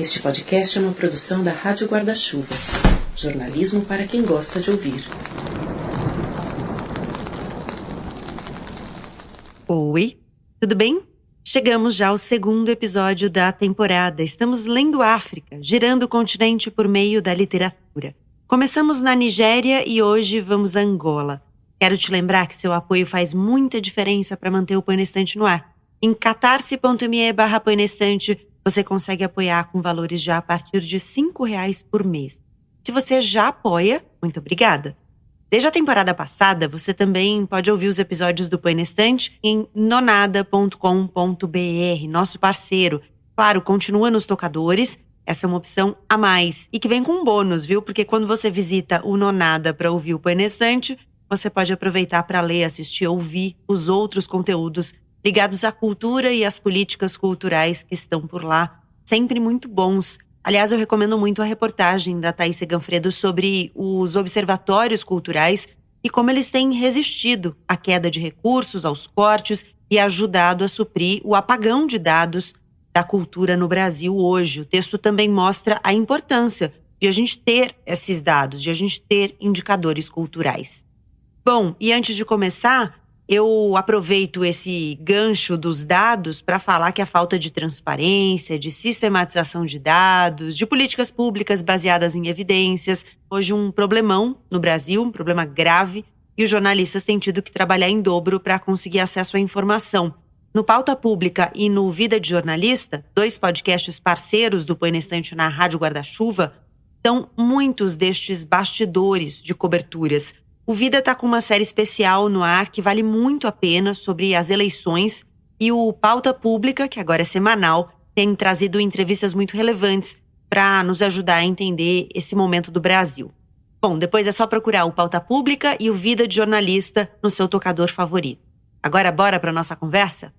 Este podcast é uma produção da Rádio Guarda-Chuva. Jornalismo para quem gosta de ouvir. Oi, tudo bem? Chegamos já ao segundo episódio da temporada. Estamos lendo África, girando o continente por meio da literatura. Começamos na Nigéria e hoje vamos a Angola. Quero te lembrar que seu apoio faz muita diferença para manter o Põe na Estante no ar. Em catarse.me/Põe na Estante, você consegue apoiar com valores já a partir de R$5 por mês. Se você já apoia, muito obrigada. Desde a temporada passada, você também pode ouvir os episódios do Põe na Estante em nonada.com.br, nosso parceiro. Claro, continua nos tocadores, essa é uma opção a mais. E que vem com um bônus, viu? Porque quando você visita o Nonada para ouvir o Põe na Estante, você pode aproveitar para ler, assistir, ouvir os outros conteúdos ligados à cultura e às políticas culturais que estão por lá, sempre muito bons. Aliás, eu recomendo muito a reportagem da Thaís Seganfredo sobre os observatórios culturais e como eles têm resistido à queda de recursos, aos cortes e ajudado a suprir o apagão de dados da cultura no Brasil hoje. O texto também mostra a importância de a gente ter esses dados, de a gente ter indicadores culturais. Bom, e antes de começar, eu aproveito esse gancho dos dados para falar que a falta de transparência, de sistematização de dados, de políticas públicas baseadas em evidências, hoje um problemão no Brasil, um problema grave, e os jornalistas têm tido que trabalhar em dobro para conseguir acesso à informação. No Pauta Pública e no Vida de Jornalista, 2 podcasts parceiros do Põe na Estante na Rádio Guarda-Chuva, estão muitos destes bastidores de coberturas. O Vida está com uma série especial no ar que vale muito a pena sobre as eleições, e o Pauta Pública, que agora é semanal, tem trazido entrevistas muito relevantes para nos ajudar a entender esse momento do Brasil. Bom, depois é só procurar o Pauta Pública e o Vida de Jornalista no seu tocador favorito. Agora bora para nossa conversa?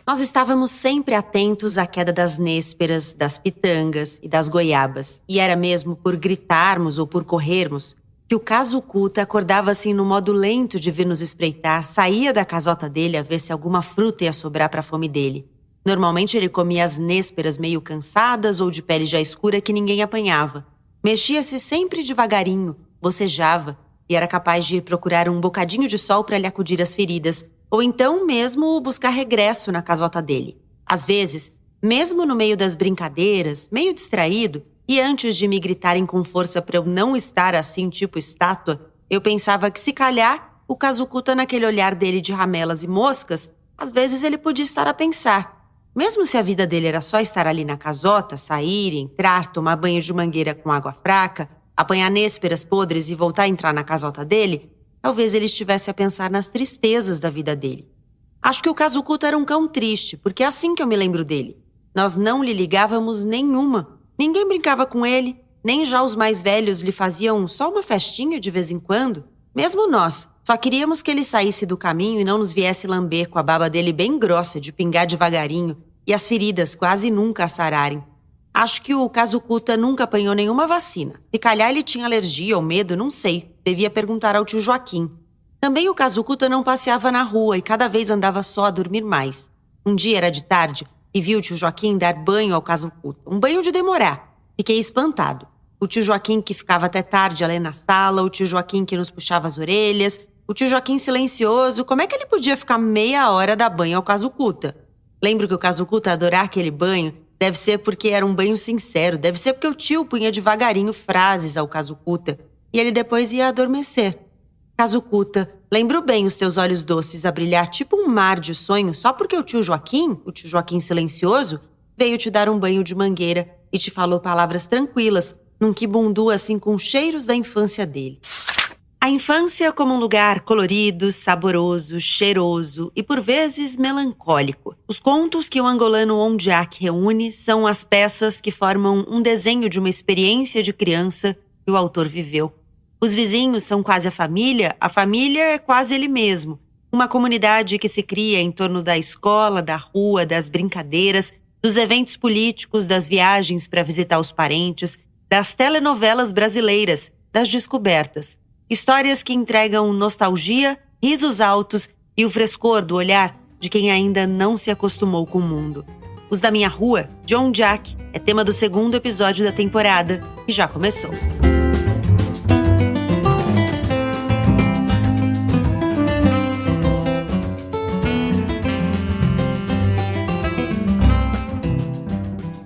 Nós estávamos sempre atentos à queda das nêsperas, das pitangas e das goiabas, e era mesmo por gritarmos ou por corrermos que o Casu Cuta acordava assim no modo lento de vir nos espreitar, saía da casota dele a ver se alguma fruta ia sobrar para a fome dele. Normalmente ele comia as nêsperas meio cansadas ou de pele já escura que ninguém apanhava. Mexia-se sempre devagarinho, bocejava e era capaz de ir procurar um bocadinho de sol para lhe acudir as feridas, ou então mesmo buscar regresso na casota dele. Às vezes, mesmo no meio das brincadeiras, meio distraído, e antes de me gritarem com força para eu não estar assim, tipo estátua, eu pensava que se calhar, o Casu Cuta naquele olhar dele de ramelas e moscas, às vezes ele podia estar a pensar. Mesmo se a vida dele era só estar ali na casota, sair, entrar, tomar banho de mangueira com água fraca, apanhar nêsperas podres e voltar a entrar na casota dele, talvez ele estivesse a pensar nas tristezas da vida dele. Acho que o Casu Cuta era um cão triste, porque é assim que eu me lembro dele. Nós não lhe ligávamos nenhuma. Ninguém brincava com ele, nem já os mais velhos lhe faziam só uma festinha de vez em quando. Mesmo nós, só queríamos que ele saísse do caminho e não nos viesse lamber com a baba dele bem grossa de pingar devagarinho e as feridas quase nunca a sararem. Acho que o Casu Cuta nunca apanhou nenhuma vacina. Se calhar ele tinha alergia ou medo, não sei. Devia perguntar ao tio Joaquim. Também o Casu Cuta não passeava na rua e cada vez andava só a dormir mais. Um dia era de tarde e vi o tio Joaquim dar banho ao Casu Cuta. Um banho de demorar. Fiquei espantado. O tio Joaquim que ficava até tarde ali na sala, o tio Joaquim que nos puxava as orelhas, o tio Joaquim silencioso. Como é que ele podia ficar meia hora dar banho ao Casu Cuta? Lembro que o Casu Cuta adorar aquele banho. Deve ser porque era um banho sincero. Deve ser porque o tio punha devagarinho frases ao Casu Cuta e ele depois ia adormecer. Casu Cuta, lembro bem os teus olhos doces a brilhar tipo um mar de sonho só porque o tio Joaquim silencioso, veio te dar um banho de mangueira e te falou palavras tranquilas, num quibundu assim com cheiros da infância dele. A infância como um lugar colorido, saboroso, cheiroso e por vezes melancólico. Os contos que o angolano Ondiak reúne são as peças que formam um desenho de uma experiência de criança que o autor viveu. Os vizinhos são quase a família é quase ele mesmo. Uma comunidade que se cria em torno da escola, da rua, das brincadeiras, dos eventos políticos, das viagens para visitar os parentes, das telenovelas brasileiras, das descobertas. Histórias que entregam nostalgia, risos altos e o frescor do olhar de quem ainda não se acostumou com o mundo. Os da Minha Rua, John Jack, é tema do segundo episódio da temporada, que já começou.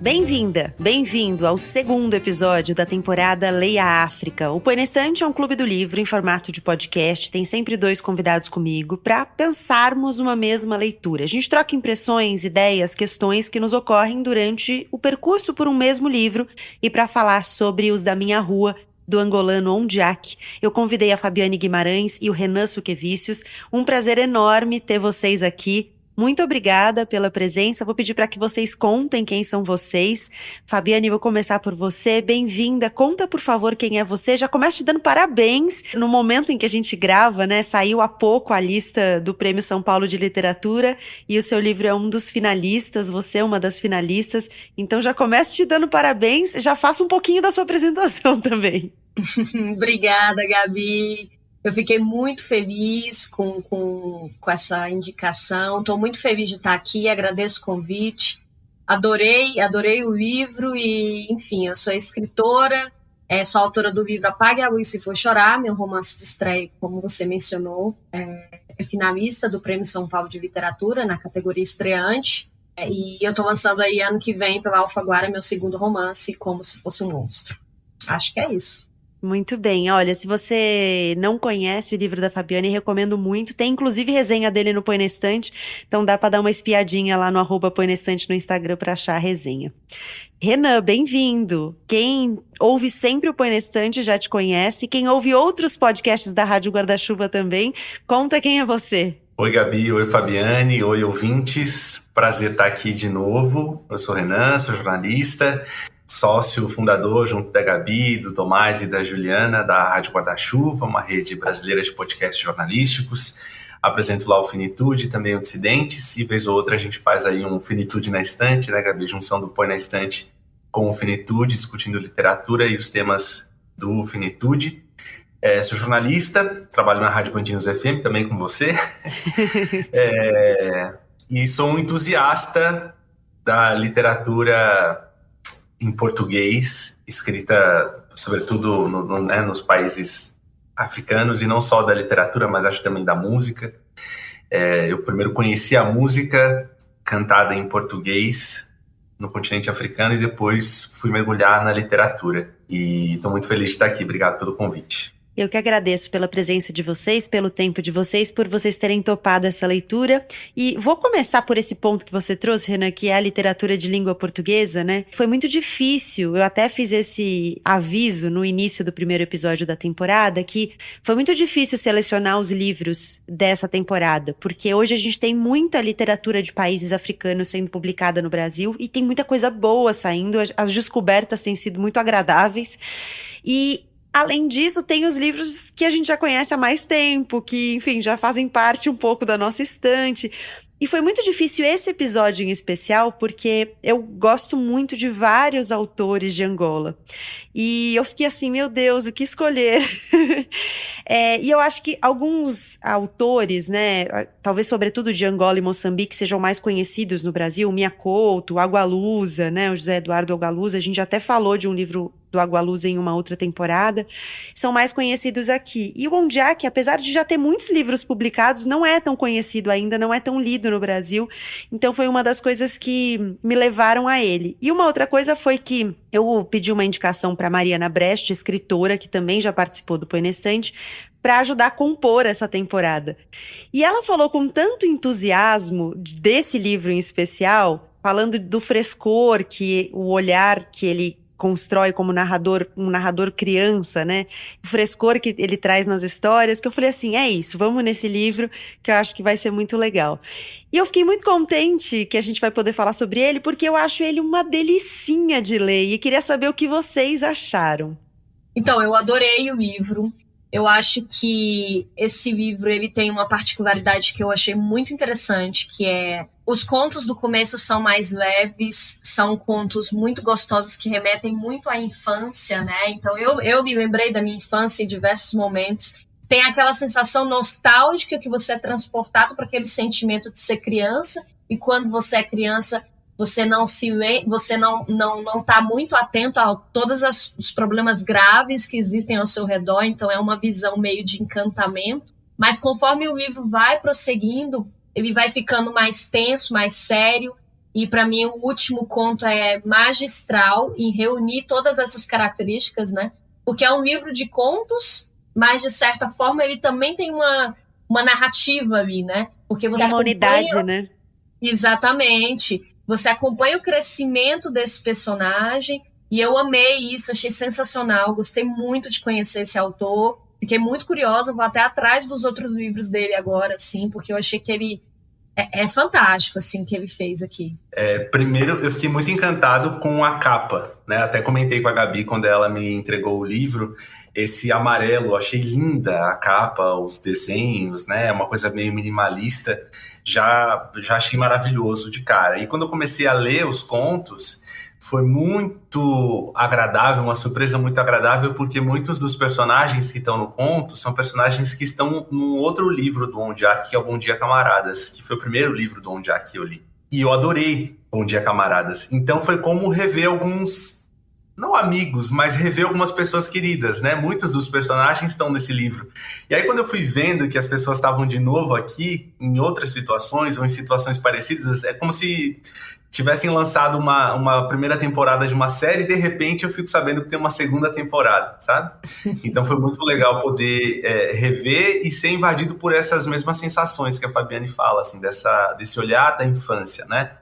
Bem-vinda, bem-vindo ao segundo episódio da temporada Leia África. O Põe na Estante é um clube do livro em formato de podcast, tem sempre 2 convidados comigo para pensarmos uma mesma leitura. A gente troca impressões, ideias, questões que nos ocorrem durante o percurso por um mesmo livro e para falar sobre Os da Minha Rua, do angolano Ondiak, eu convidei a Fabiane Guimarães e o Renan Suquevicius. Um prazer enorme ter vocês aqui. Muito obrigada pela presença. Vou pedir para que vocês contem quem são vocês. Fabiane, vou começar por você. Bem-vinda. Conta, por favor, quem é você. Já começo te dando parabéns. No momento em que a gente grava, né, saiu há pouco a lista do Prêmio São Paulo de Literatura e o seu livro é um dos finalistas, você é uma das finalistas. Então já começo te dando parabéns. Já faço um pouquinho da sua apresentação também. Obrigada, Gabi. Eu fiquei muito feliz com essa indicação, estou muito feliz de estar aqui, agradeço o convite, adorei o livro e, enfim, eu sou escritora, sou autora do livro Apague a Luz Se For Chorar, meu romance de estreia, como você mencionou, é finalista do Prêmio São Paulo de Literatura, na categoria estreante, e eu estou lançando aí ano que vem pela Alfaguara meu segundo romance, Como Se Fosse um Monstro. Acho que é isso. Muito bem, olha, se você não conhece o livro da Fabiane, recomendo muito, tem inclusive resenha dele no Põe na Estante, então dá para dar uma espiadinha lá no @Põe na Estante no Instagram para achar a resenha. Renan, bem-vindo. Quem ouve sempre o Põe na Estante já te conhece, quem ouve outros podcasts da Rádio Guarda-Chuva também, conta quem é você. Oi, Gabi, oi, Fabiane, oi, ouvintes, prazer estar aqui de novo. Eu sou Renan, sou jornalista, sócio fundador, junto da Gabi, do Tomás e da Juliana, da Rádio Guarda-Chuva, uma rede brasileira de podcasts jornalísticos. Apresento lá o Finitude, também o Dissidentes, e vez ou outra a gente faz aí um Finitude na Estante, né, Gabi? Junção do Põe na Estante com o Finitude, discutindo literatura e os temas do Finitude. Sou jornalista, trabalho na Rádio Band News FM, também com você. E sou um entusiasta da literatura em português, escrita sobretudo nos países africanos, e não só da literatura, mas acho também da música. Eu primeiro conheci a música cantada em português no continente africano e depois fui mergulhar na literatura. E estou muito feliz de estar aqui. Obrigado pelo convite. Eu que agradeço pela presença de vocês, pelo tempo de vocês, por vocês terem topado essa leitura. E vou começar por esse ponto que você trouxe, Renan, que é a literatura de língua portuguesa, né? Foi muito difícil, eu até fiz esse aviso no início do primeiro episódio da temporada, que foi muito difícil selecionar os livros dessa temporada, porque hoje a gente tem muita literatura de países africanos sendo publicada no Brasil e tem muita coisa boa saindo, as descobertas têm sido muito agradáveis. E além disso, tem os livros que a gente já conhece há mais tempo, que, enfim, já fazem parte um pouco da nossa estante. E foi muito difícil esse episódio em especial, porque eu gosto muito de vários autores de Angola. E eu fiquei assim, meu Deus, o que escolher? E eu acho que alguns autores, né, talvez sobretudo de Angola e Moçambique, sejam mais conhecidos no Brasil, o Mia Couto, o Agualusa, né, o José Eduardo Agualusa, a gente até falou de um livro do Agualusa em uma outra temporada, são mais conhecidos aqui. E o Ondiak, apesar de já ter muitos livros publicados, não é tão conhecido ainda, não é tão lido no Brasil, então foi uma das coisas que me levaram a ele. E uma outra coisa foi que eu pedi uma indicação para Mariana Brecht, escritora, que também já participou do Põe na Estante, para ajudar a compor essa temporada. E ela falou com tanto entusiasmo desse livro em especial, falando do frescor, que o olhar que ele constrói como narrador, um narrador criança, né? O frescor que ele traz nas histórias, que eu falei assim, é isso, vamos nesse livro, que eu acho que vai ser muito legal. E eu fiquei muito contente que a gente vai poder falar sobre ele, porque eu acho ele uma delicinha de ler, e queria saber o que vocês acharam. Então, eu adorei o livro. Eu acho que esse livro ele tem uma particularidade que eu achei muito interessante, que é os contos do começo são mais leves, são contos muito gostosos que remetem muito à infância, né? Então eu me lembrei da minha infância em diversos momentos. Tem aquela sensação nostálgica que você é transportado para aquele sentimento de ser criança, e quando você é criança, você não está muito atento a todos os problemas graves que existem ao seu redor, então é uma visão meio de encantamento. Mas conforme o livro vai prosseguindo, ele vai ficando mais tenso, mais sério, e para mim o último conto é magistral em reunir todas essas características, né? Porque é um livro de contos, mas de certa forma ele também tem uma narrativa ali, né? Porque você uma unidade, né? Exatamente. Você acompanha o crescimento desse personagem, e eu amei isso, achei sensacional, gostei muito de conhecer esse autor, fiquei muito curiosa, vou até atrás dos outros livros dele agora, assim, porque eu achei que ele é fantástico, assim, o que ele fez aqui. Primeiro, eu fiquei muito encantado com a capa, né? Até comentei com a Gabi quando ela me entregou o livro, esse amarelo, achei linda a capa, os desenhos, né? Uma coisa meio minimalista, já achei maravilhoso de cara. E quando eu comecei a ler os contos, foi muito agradável, uma surpresa muito agradável, porque muitos dos personagens que estão no conto são personagens que estão num outro livro do Ondiak, que é o Bom Dia Camaradas, que foi o primeiro livro do Ondiak que eu li. E eu adorei Bom Dia Camaradas. Então foi como rever alguns, não amigos, mas rever algumas pessoas queridas, né? Muitos dos personagens estão nesse livro. E aí quando eu fui vendo que as pessoas estavam de novo aqui, em outras situações, ou em situações parecidas, é como se tivessem lançado uma primeira temporada de uma série e de repente eu fico sabendo que tem uma segunda temporada, sabe? Então foi muito legal poder rever e ser invadido por essas mesmas sensações que a Fabiane fala, assim, desse olhar da infância, né?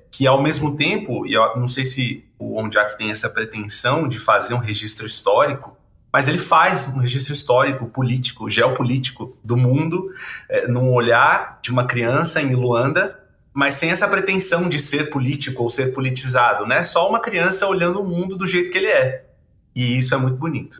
Que ao mesmo tempo, e eu não sei se o Ondiak tem essa pretensão de fazer um registro histórico, mas ele faz um registro histórico, político, geopolítico do mundo, num olhar de uma criança em Luanda, mas sem essa pretensão de ser político ou ser politizado, né? Só uma criança olhando o mundo do jeito que ele é. E isso é muito bonito.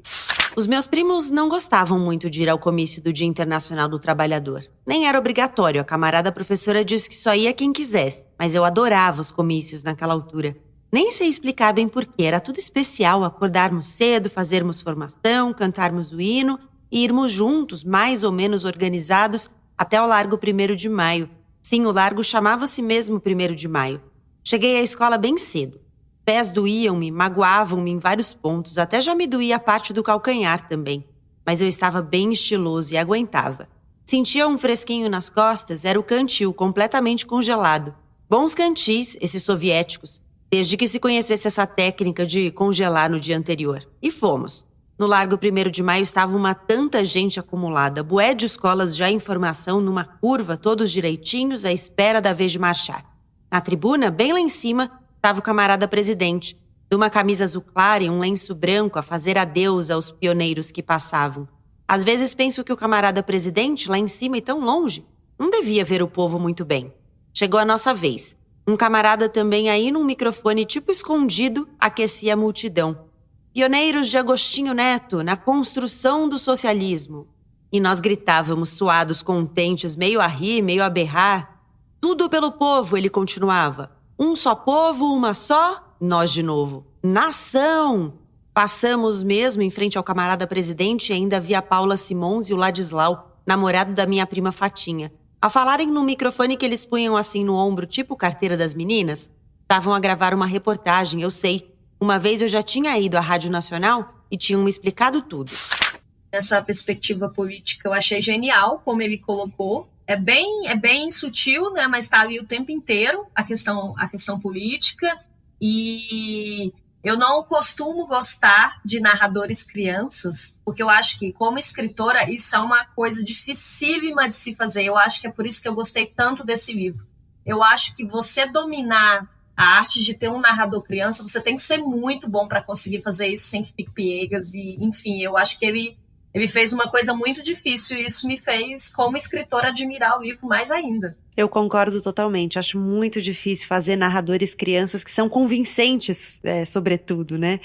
Os meus primos não gostavam muito de ir ao comício do Dia Internacional do Trabalhador. Nem era obrigatório, a camarada professora disse que só ia quem quisesse. Mas eu adorava os comícios naquela altura. Nem sei explicar bem porquê, era tudo especial, acordarmos cedo, fazermos formação, cantarmos o hino e irmos juntos, mais ou menos organizados, até o Largo 1º de Maio. Sim, o largo chamava-se mesmo 1º de Maio. Cheguei à escola bem cedo. Pés doíam-me, magoavam-me em vários pontos, até já me doía a parte do calcanhar também. Mas eu estava bem estiloso e aguentava. Sentia um fresquinho nas costas, era o cantil completamente congelado. Bons cantis, esses soviéticos, desde que se conhecesse essa técnica de congelar no dia anterior. E fomos. No Largo 1º de Maio estava uma tanta gente acumulada, bué de escolas já em formação, numa curva, todos direitinhos, à espera da vez de marchar. Na tribuna, bem lá em cima, estava o camarada presidente, de uma camisa azul clara e um lenço branco a fazer adeus aos pioneiros que passavam. Às vezes penso que o camarada presidente, lá em cima e tão longe, não devia ver o povo muito bem. Chegou a nossa vez. Um camarada também aí num microfone tipo escondido aquecia a multidão. Pioneiros de Agostinho Neto na construção do socialismo. E nós gritávamos suados, contentes, meio a rir, meio a berrar. Tudo pelo povo, ele continuava. Um só povo, uma só, nós de novo. Nação! Passamos mesmo em frente ao camarada presidente e ainda vi a Paula Simons e o Ladislau, namorado da minha prima Fatinha, a falarem no microfone que eles punham assim no ombro, tipo carteira das meninas. Estavam a gravar uma reportagem, eu sei. Uma vez eu já tinha ido à Rádio Nacional e tinham me explicado tudo. Essa perspectiva política eu achei genial, como ele colocou. É bem sutil, né? Mas está ali o tempo inteiro a questão política. E eu não costumo gostar de narradores crianças, porque eu acho que, como escritora, isso é uma coisa dificílima de se fazer. Eu acho que é por isso que eu gostei tanto desse livro. Eu acho que você dominar a arte de ter um narrador criança, você tem que ser muito bom para conseguir fazer isso sem que fique piegas. E, enfim, eu acho que ele fez uma coisa muito difícil e isso me fez, como escritora, admirar o livro mais ainda. Eu concordo totalmente. Acho muito difícil fazer narradores crianças que são convincentes, sobretudo, né?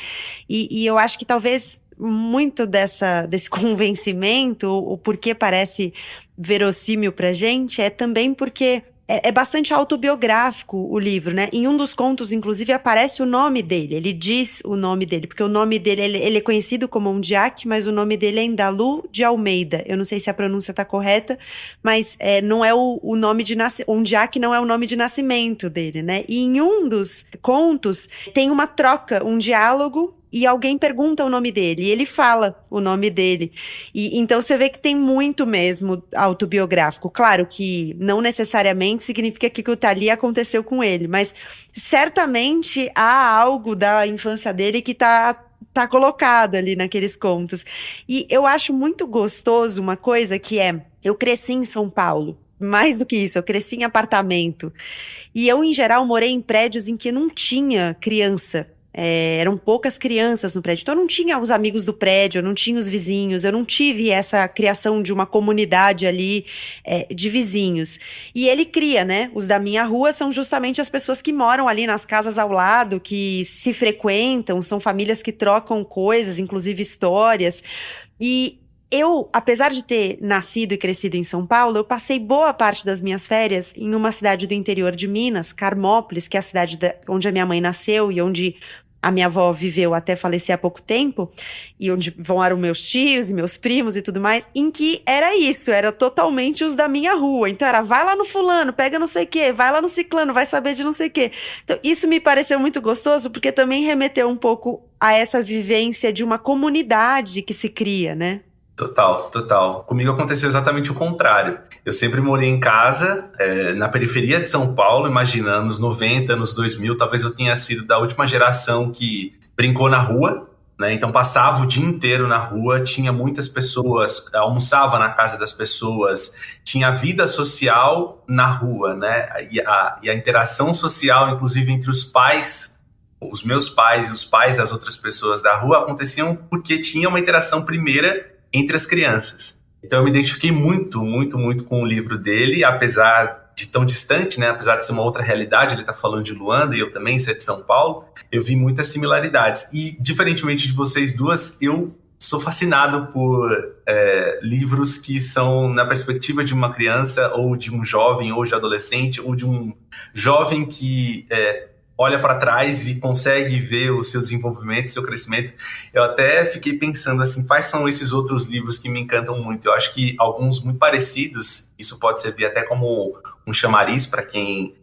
E eu acho que talvez muito desse convencimento, o porquê parece verossímil pra gente, é também porque é bastante autobiográfico o livro, né? Em um dos contos, inclusive, aparece o nome dele. Ele diz o nome dele, porque o nome dele, ele é conhecido como Ondiak, mas o nome dele é Indalu de Almeida. Eu não sei se a pronúncia está correta, mas não é o nome de nascimento. Ondiak não é o nome de nascimento dele, né? E em um dos contos, tem uma troca, um diálogo, e alguém pergunta o nome dele, e ele fala o nome dele. E então você vê que tem muito mesmo autobiográfico. Claro que não necessariamente significa que o que tá ali aconteceu com ele, mas certamente há algo da infância dele que tá colocado ali naqueles contos. E eu acho muito gostoso uma coisa que eu cresci em São Paulo. Mais do que isso, eu cresci em apartamento. E eu, em geral, morei em prédios em que não tinha criança. Eram poucas crianças no prédio, então eu não tinha os amigos do prédio, eu não tinha os vizinhos, eu não tive essa criação de uma comunidade ali de vizinhos. E ele cria, né? Os da minha rua são justamente as pessoas que moram ali nas casas ao lado, que se frequentam, são famílias que trocam coisas, inclusive histórias. E eu, apesar de ter nascido e crescido em São Paulo, eu passei boa parte das minhas férias em uma cidade do interior de Minas, Carmópolis, que é a cidade onde a minha mãe nasceu e onde a minha avó viveu até falecer há pouco tempo, e onde eram meus tios e meus primos e tudo mais, em que era isso, era totalmente os da minha rua. Então era, vai lá no fulano, pega não sei o quê, vai lá no ciclano, vai saber de não sei o quê. Então isso me pareceu muito gostoso, porque também remeteu um pouco a essa vivência de uma comunidade que se cria, né? Total, total. Comigo aconteceu exatamente o contrário. Eu sempre morei em casa, na periferia de São Paulo, imagina, anos 90, anos 2000, talvez eu tenha sido da última geração que brincou na rua, né? Então passava o dia inteiro na rua, tinha muitas pessoas, almoçava na casa das pessoas, tinha vida social na rua, né? E a interação social, inclusive entre os pais, os meus pais e os pais das outras pessoas da rua, aconteciam porque tinha uma interação primeira entre as crianças. Então eu me identifiquei muito, muito, muito com o livro dele, apesar de tão distante, né? Apesar de ser uma outra realidade, ele está falando de Luanda e eu também, ser de São Paulo, eu vi muitas similaridades. E, diferentemente de vocês duas, eu sou fascinado por livros que são na perspectiva de uma criança, ou de um jovem, ou de adolescente, ou de um jovem que olha para trás e consegue ver o seu desenvolvimento, o seu crescimento. Eu até fiquei pensando assim, quais são esses outros livros que me encantam muito? Eu acho que alguns muito parecidos, isso pode servir até como um chamariz para quem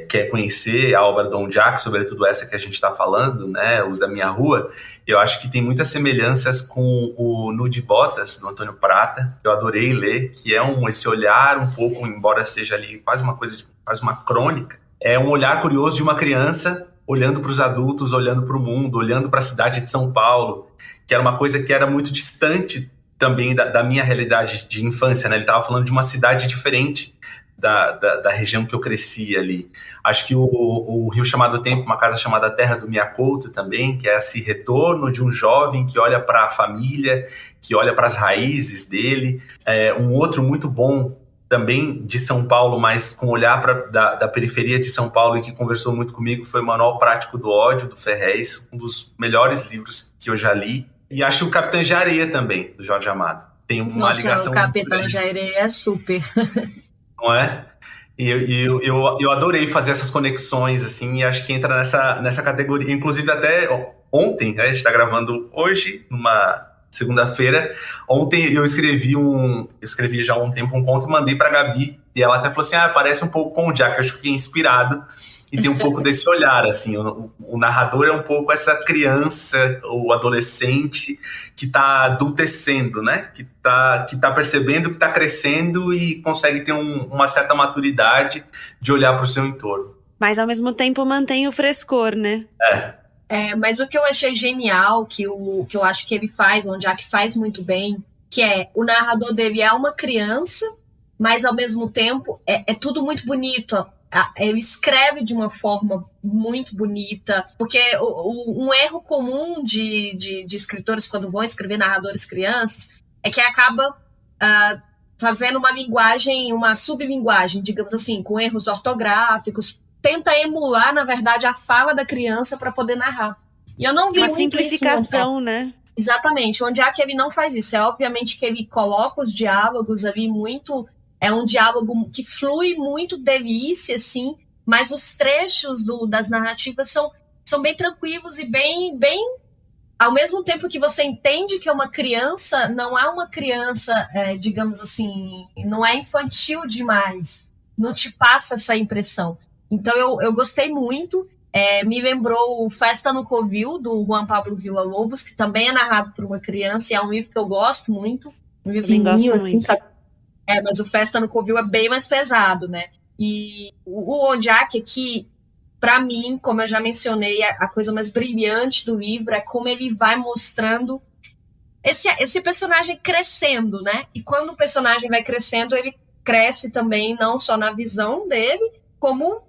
quer conhecer a obra do Ondiak, sobretudo essa que a gente está falando, né, Os da Minha Rua. Eu acho que tem muitas semelhanças com o Nu de Botas, do Antônio Prata, que eu adorei ler, que é esse olhar um pouco, embora seja ali quase uma coisa, quase uma crônica, é um olhar curioso de uma criança olhando para os adultos, olhando para o mundo, olhando para a cidade de São Paulo, que era uma coisa que era muito distante também da minha realidade de infância, né? Ele estava falando de uma cidade diferente da região que eu cresci ali. Acho que o Rio Chamado Tempo, uma casa chamada Terra do Miacouto também, que é esse retorno de um jovem que olha para a família, que olha para as raízes dele. Um outro muito bom também de São Paulo, mas com olhar da periferia de São Paulo e que conversou muito comigo, foi o Manual Prático do Ódio, do Ferrez, um dos melhores livros que eu já li. E acho o Capitã de Areia também, do Jorge Amado. Tem uma ligação... o Capitã de Areia é super. Não é? E eu adorei fazer essas conexões, assim, e acho que entra nessa categoria. Inclusive até ontem, né, a gente está gravando hoje, numa segunda-feira. Ontem eu escrevi já há um tempo um conto e mandei pra Gabi, e ela até falou assim, parece um pouco com o Ondiak. Eu acho que fiquei inspirado e tem um pouco desse olhar, assim, o narrador é um pouco essa criança ou adolescente que tá adultecendo, né, que tá percebendo que tá crescendo e consegue ter uma certa maturidade de olhar para o seu entorno. Mas ao mesmo tempo mantém o frescor, né? Mas o que eu achei genial, que eu acho que ele faz, o Ondiak faz muito bem, que o narrador dele é uma criança, mas ao mesmo tempo é tudo muito bonito. Ele escreve de uma forma muito bonita, porque um erro comum de escritores quando vão escrever narradores crianças é que acaba fazendo uma linguagem, uma sublinguagem, digamos assim, com erros ortográficos, tenta emular, na verdade, a fala da criança para poder narrar. E eu não vi uma muito simplificação, isso, né? Exatamente. O Ondiak ele não faz isso. Obviamente que ele coloca os diálogos ali muito é um diálogo que flui muito delícia, assim, mas os trechos das narrativas são bem tranquilos e bem, ao mesmo tempo que você entende que é uma criança, não é uma criança, digamos assim, não é infantil demais, não te passa essa impressão. Então eu gostei muito, me lembrou Festa no Covil, do Juan Pablo Villa-Lobos, que também é narrado por uma criança, e é um livro que eu gosto muito, um livrinho assim, sabe? Mas o Festa no Covil é bem mais pesado, né? E o Ondiak aqui, para mim, como eu já mencionei, a coisa mais brilhante do livro é como ele vai mostrando esse personagem crescendo, né? E quando o personagem vai crescendo, ele cresce também não só na visão dele, como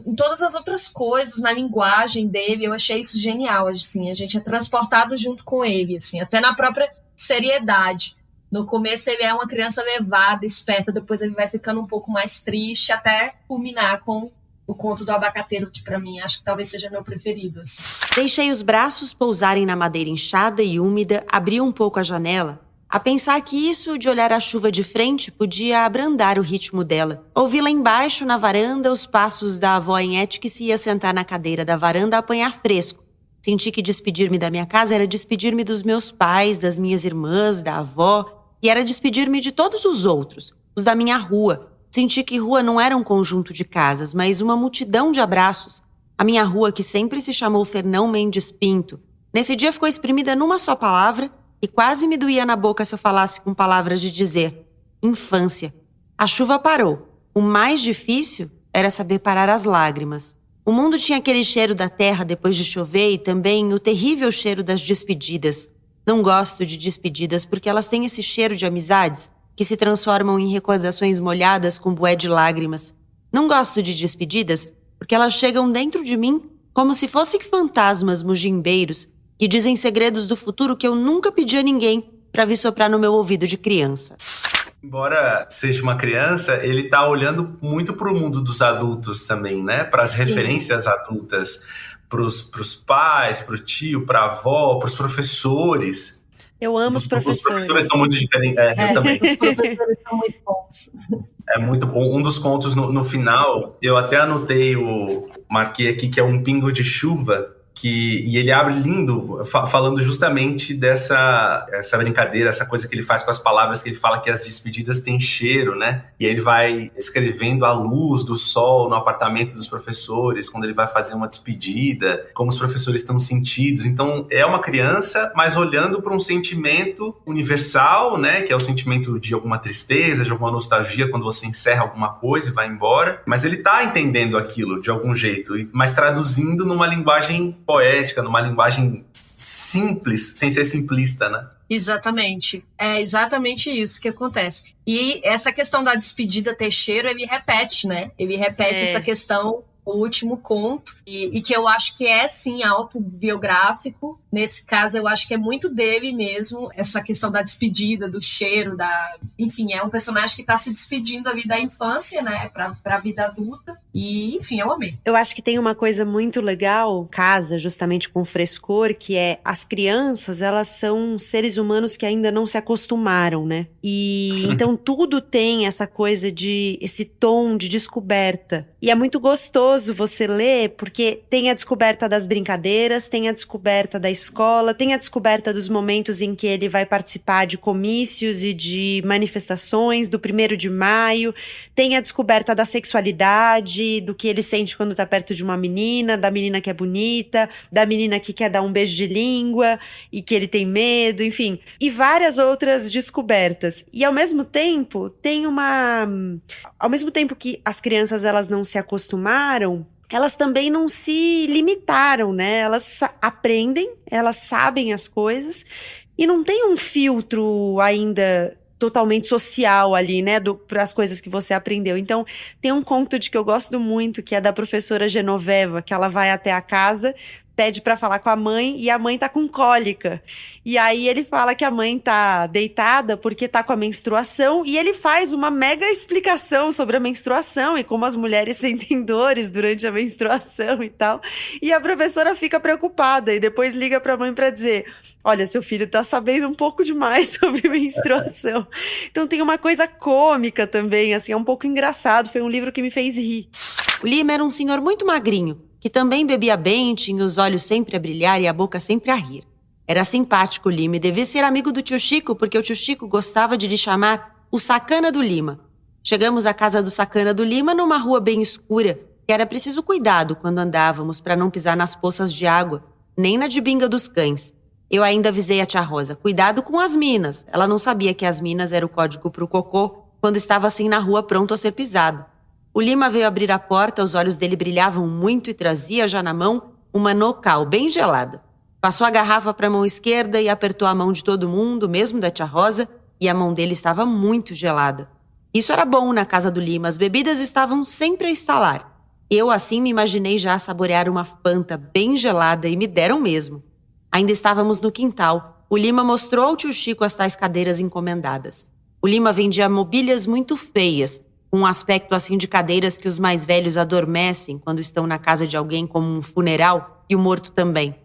em todas as outras coisas, na linguagem dele. Eu achei isso genial, assim, a gente é transportado junto com ele, assim, até na própria seriedade. No começo ele é uma criança levada, esperta, depois ele vai ficando um pouco mais triste, até culminar com o conto do abacateiro, que para mim acho que talvez seja meu preferido. Assim. Deixei os braços pousarem na madeira inchada e úmida, abri um pouco a janela, a pensar que isso de olhar a chuva de frente podia abrandar o ritmo dela. Ouvi lá embaixo, na varanda, os passos da avó Enete, que se ia sentar na cadeira da varanda a apanhar fresco. Senti que despedir-me da minha casa era despedir-me dos meus pais, das minhas irmãs, da avó, e era despedir-me de todos os outros, os da minha rua. Senti que rua não era um conjunto de casas, mas uma multidão de abraços. A minha rua, que sempre se chamou Fernão Mendes Pinto, nesse dia ficou exprimida numa só palavra e quase me doía na boca se eu falasse com palavras de dizer infância. A chuva parou. O mais difícil era saber parar as lágrimas. O mundo tinha aquele cheiro da terra depois de chover e também o terrível cheiro das despedidas. Não gosto de despedidas porque elas têm esse cheiro de amizades que se transformam em recordações molhadas com bué de lágrimas. Não gosto de despedidas porque elas chegam dentro de mim como se fossem fantasmas mugimbeiros que dizem segredos do futuro que eu nunca pedi a ninguém para vir soprar no meu ouvido de criança. Embora seja uma criança, ele tá olhando muito pro mundo dos adultos também, né? Para as referências adultas, pros pais, pro tio, pra avó, pros professores. Eu amo os professores. Os professores são muito diferentes. Eu também. Os professores são muito bons. É muito bom. Um dos contos no final, eu até anotei, marquei aqui, que é um pingo de chuva, e ele abre lindo, falando justamente essa brincadeira, essa coisa que ele faz com as palavras, que ele fala que as despedidas têm cheiro, né? E aí ele vai escrevendo a luz do sol no apartamento dos professores, quando ele vai fazer uma despedida, como os professores estão sentidos. Então, é uma criança, mas olhando para um sentimento universal, né? Que é o sentimento de alguma tristeza, de alguma nostalgia, quando você encerra alguma coisa e vai embora. Mas ele tá entendendo aquilo de algum jeito, mas traduzindo numa linguagem poética, numa linguagem simples, sem ser simplista, né? Exatamente. É exatamente isso que acontece. E essa questão da despedida ter cheiro, ele repete, né? Ele repete essa questão no último conto, e que eu acho que é, sim, autobiográfico. Nesse caso, eu acho que é muito dele mesmo, essa questão da despedida, do cheiro, enfim, é um personagem que está se despedindo ali da infância, né, para a vida adulta. E, enfim, eu amei. Eu acho que tem uma coisa muito legal, casa justamente com frescor, que é as crianças, elas são seres humanos que ainda não se acostumaram, né? E então tudo tem essa coisa esse tom de descoberta. E é muito gostoso você ler, porque tem a descoberta das brincadeiras, tem a descoberta da escola, tem a descoberta dos momentos em que ele vai participar de comícios e de manifestações do 1º de maio, tem a descoberta da sexualidade, do que ele sente quando tá perto de uma menina, da menina que é bonita, da menina que quer dar um beijo de língua e que ele tem medo, enfim, e várias outras descobertas. E ao mesmo tempo, ao mesmo tempo que as crianças elas não se acostumaram, elas também não se limitaram, né? Elas aprendem, elas sabem as coisas e não tem um filtro ainda totalmente social ali, né, para as coisas que você aprendeu. Então, tem um conto que eu gosto muito, que é da professora Genoveva, que ela vai até a casa pede pra falar com a mãe e a mãe tá com cólica. E aí ele fala que a mãe tá deitada porque tá com a menstruação e ele faz uma mega explicação sobre a menstruação e como as mulheres sentem dores durante a menstruação e tal. E a professora fica preocupada e depois liga pra mãe pra dizer: olha, seu filho tá sabendo um pouco demais sobre menstruação. Então tem uma coisa cômica também, assim, é um pouco engraçado. Foi um livro que me fez rir. O Lima era um senhor muito magrinho, que também bebia bem, tinha os olhos sempre a brilhar e a boca sempre a rir. Era simpático o Lima e devia ser amigo do tio Chico, porque o tio Chico gostava de lhe chamar o Sacana do Lima. Chegamos à casa do Sacana do Lima numa rua bem escura, que era preciso cuidado quando andávamos para não pisar nas poças de água, nem na dibinga dos cães. Eu ainda avisei a tia Rosa: cuidado com as minas. Ela não sabia que as minas era o código para o cocô quando estava assim na rua pronto a ser pisado. O Lima veio abrir a porta, os olhos dele brilhavam muito e trazia já na mão uma Nocal bem gelada. Passou a garrafa para a mão esquerda e apertou a mão de todo mundo, mesmo da tia Rosa, e a mão dele estava muito gelada. Isso era bom na casa do Lima, as bebidas estavam sempre a estalar. Eu assim me imaginei já saborear uma Fanta bem gelada e me deram mesmo. Ainda estávamos no quintal. O Lima mostrou ao tio Chico as tais cadeiras encomendadas. O Lima vendia mobílias muito feias, com um aspecto assim de cadeiras que os mais velhos adormecem quando estão na casa de alguém, como um funeral, e o morto também.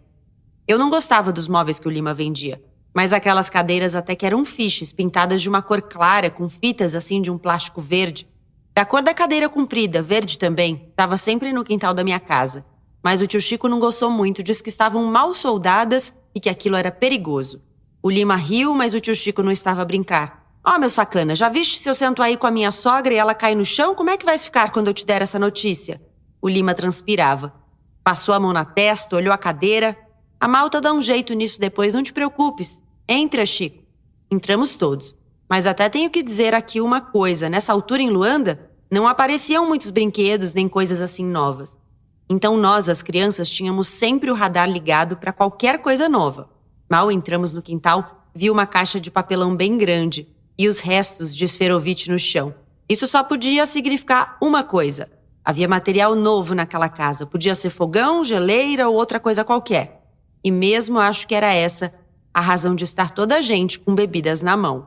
Eu não gostava dos móveis que o Lima vendia, mas aquelas cadeiras até que eram fiches, pintadas de uma cor clara, com fitas assim de um plástico verde. Da cor da cadeira comprida, verde também, estava sempre no quintal da minha casa. Mas o tio Chico não gostou muito, disse que estavam mal soldadas e que aquilo era perigoso. O Lima riu, mas o tio Chico não estava a brincar. Ó, meu sacana, já viste se eu sento aí com a minha sogra e ela cai no chão? Como é que vais ficar quando eu te der essa notícia? O Lima transpirava. Passou a mão na testa, olhou a cadeira. A malta dá um jeito nisso depois, não te preocupes. Entra, Chico. Entramos todos. Mas até tenho que dizer aqui uma coisa. Nessa altura em Luanda, não apareciam muitos brinquedos nem coisas assim novas. Então nós, as crianças, tínhamos sempre o radar ligado para qualquer coisa nova. Mal entramos no quintal, vi uma caixa de papelão bem grande e os restos de esferovite no chão. Isso só podia significar uma coisa. Havia material novo naquela casa. Podia ser fogão, geleira ou outra coisa qualquer. E mesmo acho que era essa a razão de estar toda a gente com bebidas na mão.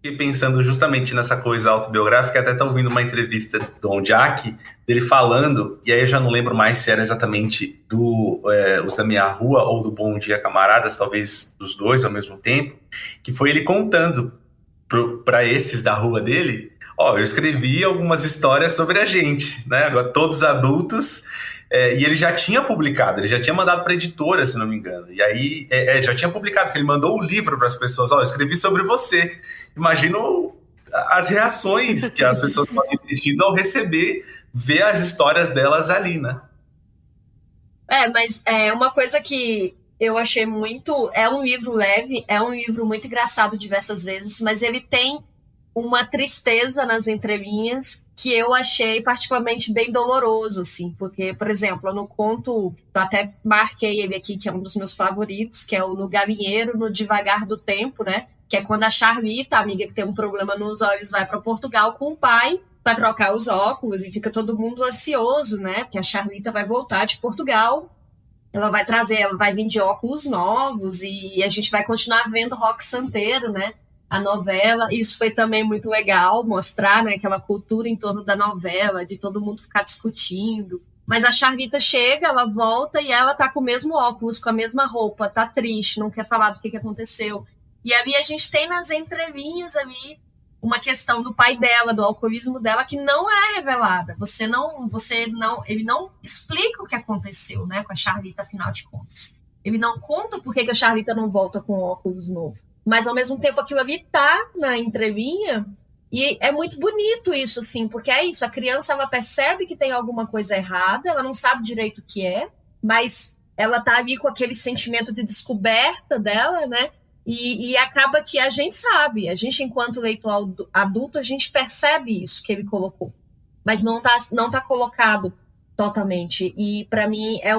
E pensando justamente nessa coisa autobiográfica, até tá ouvindo uma entrevista do Dom Jack, dele falando, e aí eu já não lembro mais se era exatamente do Os da Minha Rua ou do Bom Dia Camaradas, talvez dos dois ao mesmo tempo, que foi ele contando para esses da rua dele: ó, eu escrevi algumas histórias sobre a gente, né? Agora todos adultos, e ele já tinha publicado, ele já tinha mandado para editora, se não me engano. E aí já tinha publicado, que ele mandou o livro para as pessoas: ó, eu escrevi sobre você. Imagino as reações que as pessoas podem ter tido ao ver as histórias delas ali, né? Mas é uma coisa que eu achei muito... É um livro leve, é um livro muito engraçado diversas vezes, mas ele tem uma tristeza nas entrelinhas que eu achei particularmente bem doloroso, assim, porque, por exemplo, no conto, eu até marquei ele aqui, que é um dos meus favoritos, que é o No Galinheiro, no Devagar do Tempo, né? Que é quando a Charlita, a amiga que tem um problema nos olhos, vai para Portugal com o pai para trocar os óculos e fica todo mundo ansioso, né? Porque a Charlita vai voltar de Portugal, ela vai vir de óculos novos e a gente vai continuar vendo Roque Santeiro, né? A novela. Isso foi também muito legal, mostrar, né, aquela cultura em torno da novela, de todo mundo ficar discutindo. Mas a Charlita chega, ela volta e ela tá com o mesmo óculos, com a mesma roupa, tá triste, não quer falar do que aconteceu. E ali a gente tem nas entrelinhas ali uma questão do pai dela, do alcoolismo dela, que não é revelada. Ele não explica o que aconteceu, né, com a Charlita, afinal de contas. Ele não conta por que a Charlita não volta com óculos novo. Mas, ao mesmo tempo, aquilo ali tá na entrelinha e é muito bonito isso, assim, porque é isso, a criança, ela percebe que tem alguma coisa errada, ela não sabe direito o que é, mas ela tá ali com aquele sentimento de descoberta dela, né? E acaba que a gente sabe, a gente, enquanto leitor adulto, a gente percebe isso que ele colocou, mas não tá colocado totalmente. E, para mim, é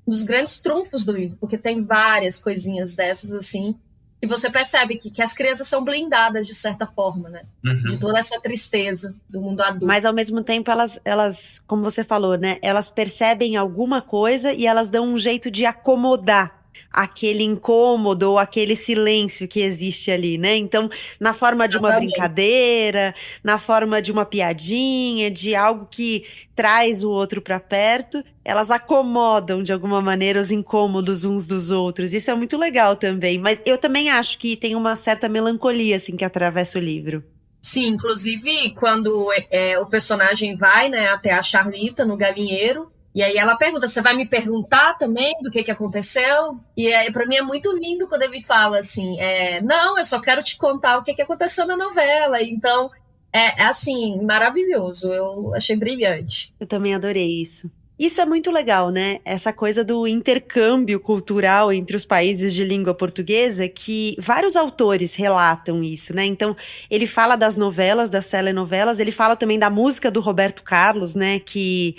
dos grandes trunfos do livro, porque tem várias coisinhas dessas, assim, que você percebe que as crianças são blindadas de certa forma, né? De toda essa tristeza do mundo adulto. Mas ao mesmo tempo elas, como você falou, né? Elas percebem alguma coisa e elas dão um jeito de acomodar aquele incômodo ou aquele silêncio que existe ali, né? Então, na forma de uma brincadeira, na forma de uma piadinha, de algo que traz o outro para perto, elas acomodam de alguma maneira os incômodos uns dos outros. Isso é muito legal também, mas eu também acho que tem uma certa melancolia assim que atravessa o livro. Sim, inclusive quando o personagem vai, né, até a Charlita no galinheiro, e aí ela pergunta, você vai me perguntar também do que aconteceu? E aí pra mim é muito lindo quando ele fala assim, não, eu só quero te contar o que aconteceu na novela. Então, é assim, maravilhoso, eu achei brilhante. Eu também adorei isso. Isso é muito legal, né? Essa coisa do intercâmbio cultural entre os países de língua portuguesa, que vários autores relatam isso, né? Então, ele fala das novelas, das telenovelas, ele fala também da música do Roberto Carlos, né? Que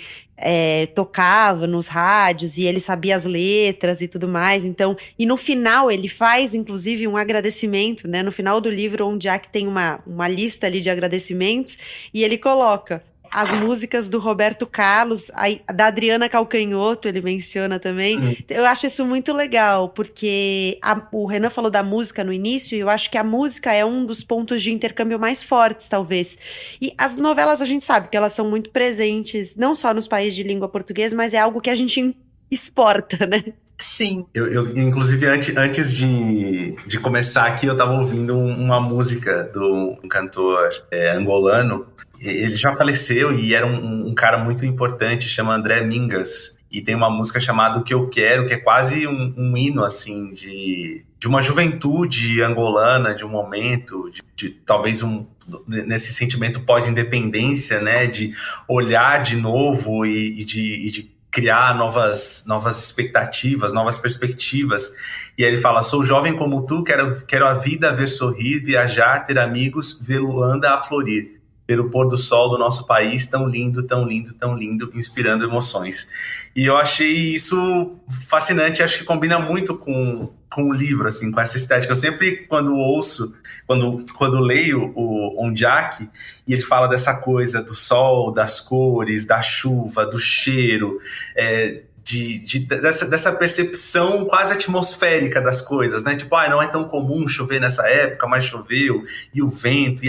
tocava nos rádios e ele sabia as letras e tudo mais. Então, e no final ele faz, inclusive, um agradecimento, né? No final do livro, onde Jack tem uma lista ali de agradecimentos, e ele coloca as músicas do Roberto Carlos, da Adriana Calcanhoto, ele menciona também. Eu acho isso muito legal, porque o Renan falou da música no início, e eu acho que a música é um dos pontos de intercâmbio mais fortes, talvez. E as novelas, a gente sabe que elas são muito presentes, não só nos países de língua portuguesa, mas é algo que a gente exporta, né? Sim. Eu inclusive, antes de começar aqui, eu tava ouvindo uma música do um cantor angolano. Ele já faleceu e era um cara muito importante, chama André Mingas. E tem uma música chamada O Que Eu Quero, que é quase um hino, assim, de uma juventude angolana, de um momento, de talvez nesse sentimento pós-independência, né? De olhar de novo e de criar novas expectativas, novas perspectivas. E aí ele fala, sou jovem como tu, quero a vida ver sorrir, viajar, ter amigos, ver Luanda a florir, pelo pôr do sol do nosso país, tão lindo, tão lindo, tão lindo, inspirando emoções. E eu achei isso fascinante, acho que combina muito com o livro, assim, com essa estética. Eu sempre, quando ouço, quando leio o Ondiak, e ele fala dessa coisa do sol, das cores, da chuva, do cheiro, dessa percepção quase atmosférica das coisas, né? Tipo, não é tão comum chover nessa época, mas choveu, e o vento,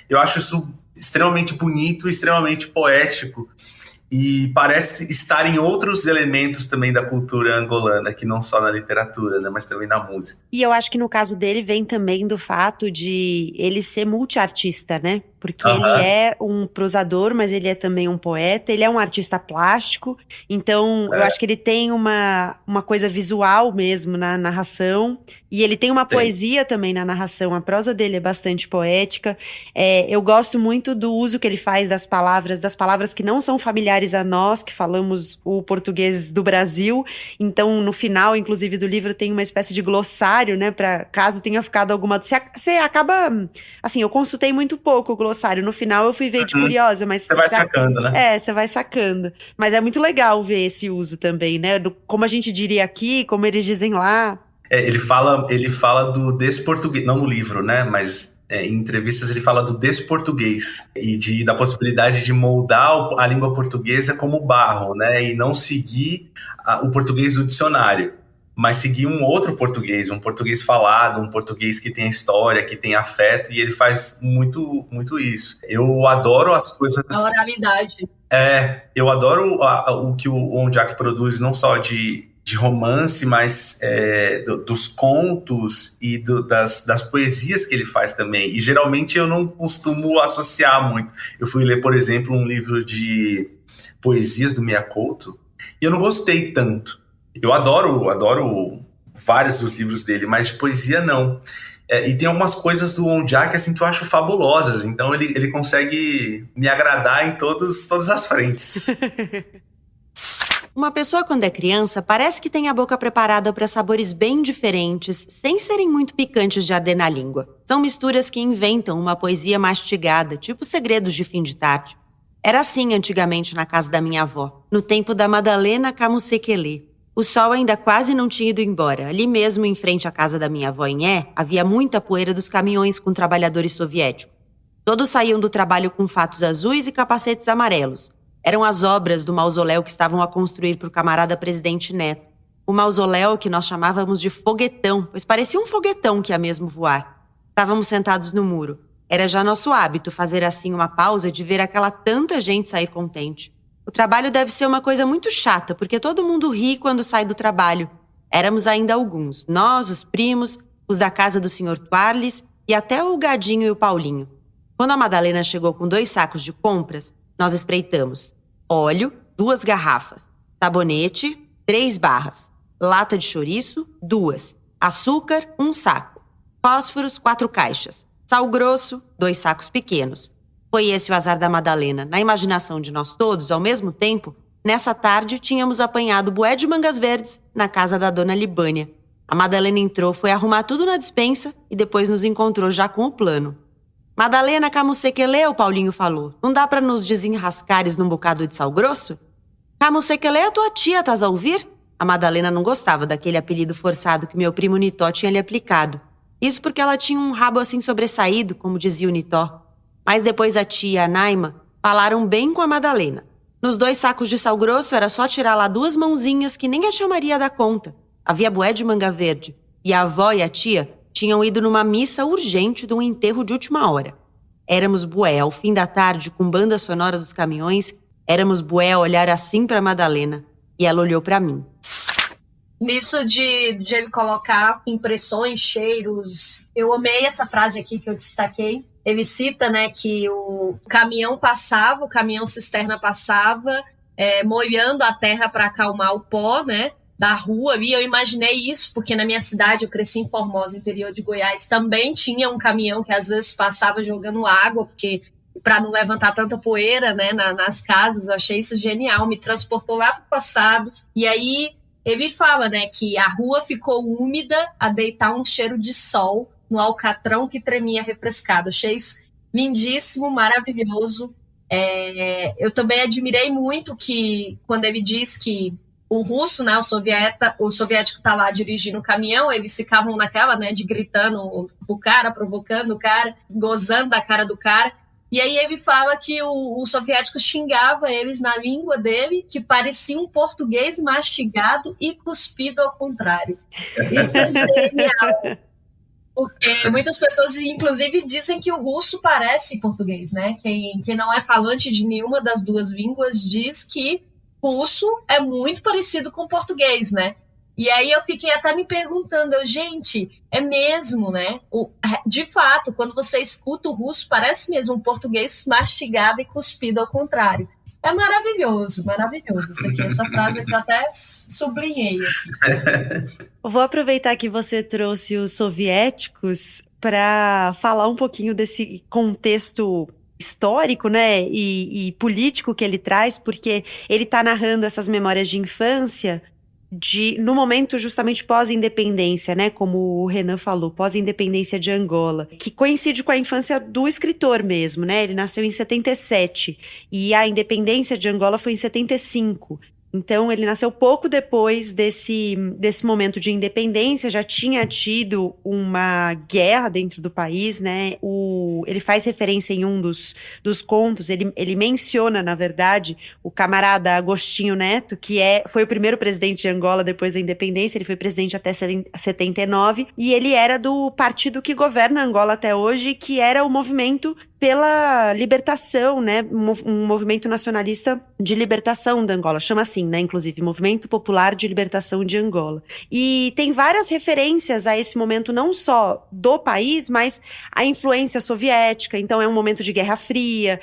eu acho isso extremamente bonito, extremamente poético, e parece estar em outros elementos também da cultura angolana, que não só na literatura, né, mas também na música. E eu acho que no caso dele vem também do fato de ele ser multiartista, né? Porque ele é um prosador, mas ele é também um poeta, ele é um artista plástico, então eu acho que ele tem uma coisa visual mesmo na narração, e ele tem uma poesia também na narração, a prosa dele é bastante poética. Eu gosto muito do uso que ele faz das palavras que não são familiares a nós, que falamos o português do Brasil, então no final, inclusive, do livro tem uma espécie de glossário, né, para caso tenha ficado alguma... Você acaba... Assim, eu consultei muito pouco o glossário, no final eu fui ver de curiosa, mas... Você vai sacando, né? Você vai sacando. Mas é muito legal ver esse uso também, né? Como a gente diria aqui, como eles dizem lá. Ele fala do desportuguês, não no livro, né? Mas em entrevistas ele fala do desportuguês e da possibilidade de moldar a língua portuguesa como barro, né? E não seguir o português do dicionário, mas seguir um outro português, um português falado, um português que tem história, que tem afeto, e ele faz muito, muito isso. Eu adoro as coisas... A oralidade. Eu adoro o que o Ondiak produz, não só de romance, mas dos contos e das poesias que ele faz também. E geralmente eu não costumo associar muito. Eu fui ler, por exemplo, um livro de poesias do Mia Couto, e eu não gostei tanto. Eu adoro vários dos livros dele, mas de poesia não. E tem algumas coisas do Ondiak assim, que eu acho fabulosas. Então ele consegue me agradar em todas as frentes. Uma pessoa, quando é criança, parece que tem a boca preparada para sabores bem diferentes, sem serem muito picantes de arder na língua. São misturas que inventam uma poesia mastigada, tipo segredos de fim de tarde. Era assim antigamente na casa da minha avó, no tempo da Madalena Camusequelê. O sol ainda quase não tinha ido embora. Ali mesmo, em frente à casa da minha avó em É, havia muita poeira dos caminhões com trabalhadores soviéticos. Todos saíam do trabalho com fatos azuis e capacetes amarelos. Eram as obras do mausoléu que estavam a construir para o camarada presidente Neto. O mausoléu que nós chamávamos de foguetão, pois parecia um foguetão que ia mesmo voar. Estávamos sentados no muro. Era já nosso hábito fazer assim uma pausa de ver aquela tanta gente sair contente. O trabalho deve ser uma coisa muito chata, porque todo mundo ri quando sai do trabalho. Éramos ainda alguns, nós, os primos, os da casa do Sr. Tuarles e até o Gadinho e o Paulinho. Quando a Madalena chegou com 2 sacos de compras, nós espreitamos. Óleo, 2 garrafas. Sabonete, 3 barras. Lata de chouriço, 2. Açúcar, 1 saco. Fósforos, 4 caixas. Sal grosso, 2 sacos pequenos. Foi esse o azar da Madalena. Na imaginação de nós todos, ao mesmo tempo, nessa tarde tínhamos apanhado bué de mangas verdes na casa da dona Libânia. A Madalena entrou, foi arrumar tudo na despensa e depois nos encontrou já com o plano. Madalena, camusequelê, o Paulinho falou. Não dá pra nos desenrascares num bocado de sal grosso? Camusequelê é tua tia, tás a ouvir? A Madalena não gostava daquele apelido forçado que meu primo Nitó tinha lhe aplicado. Isso porque ela tinha um rabo assim sobressaído, como dizia o Nitó. Mas depois a tia e a Naima falaram bem com a Madalena. Nos 2 sacos de sal grosso era só tirar lá 2 mãozinhas que nem a tia Maria dá conta. Havia bué de manga verde. E a avó e a tia tinham ido numa missa urgente de um enterro de última hora. Éramos bué, ao fim da tarde, com banda sonora dos caminhões, éramos bué a olhar assim pra Madalena. E ela olhou pra mim. Nisso de ele colocar impressões, cheiros, eu amei essa frase aqui que eu destaquei. Ele cita, né, que o caminhão passava, o caminhão cisterna passava, molhando a terra para acalmar o pó, né, da rua. E eu imaginei isso, porque na minha cidade, eu cresci em Formosa, interior de Goiás, também tinha um caminhão que às vezes passava jogando água, porque para não levantar tanta poeira, né, nas casas. Eu achei isso genial, me transportou lá para o passado. E aí ele fala, né, que a rua ficou úmida a deitar um cheiro de sol no alcatrão que tremia refrescado. Achei isso lindíssimo, maravilhoso. Eu também admirei muito que, quando ele diz que o russo, né, o soviético tá lá dirigindo o caminhão, eles ficavam naquela, né, de gritando o cara, provocando o cara, gozando da cara do cara. E aí ele fala que o soviético xingava eles na língua dele, que parecia um português mastigado e cuspido ao contrário. Isso é genial. Porque muitas pessoas, inclusive, dizem que o russo parece português, né? Quem não é falante de nenhuma das 2 línguas diz que russo é muito parecido com português, né? E aí eu fiquei até me perguntando, gente, é mesmo, né? De fato, quando você escuta o russo, parece mesmo um português mastigado e cuspido ao contrário. É maravilhoso, maravilhoso. Essa frase que eu até sublinhei aqui. Vou aproveitar que você trouxe os soviéticos para falar um pouquinho desse contexto histórico, né, e político que ele traz, porque ele está narrando essas memórias de infância no momento justamente pós-independência, né, como o Renan falou, pós-independência de Angola, que coincide com a infância do escritor mesmo, né, ele nasceu em 77 e a independência de Angola foi em 75. Então, ele nasceu pouco depois desse momento de independência, já tinha tido uma guerra dentro do país, né? Ele faz referência em um dos contos, ele menciona, na verdade, o camarada Agostinho Neto, que foi o primeiro presidente de Angola depois da independência, ele foi presidente até 79, e ele era do partido que governa Angola até hoje, que era o movimento pela libertação, né, um movimento nacionalista de libertação da Angola, chama assim, né, inclusive, Movimento Popular de Libertação de Angola. E tem várias referências a esse momento, não só do país, mas a influência soviética, então é um momento de Guerra Fria,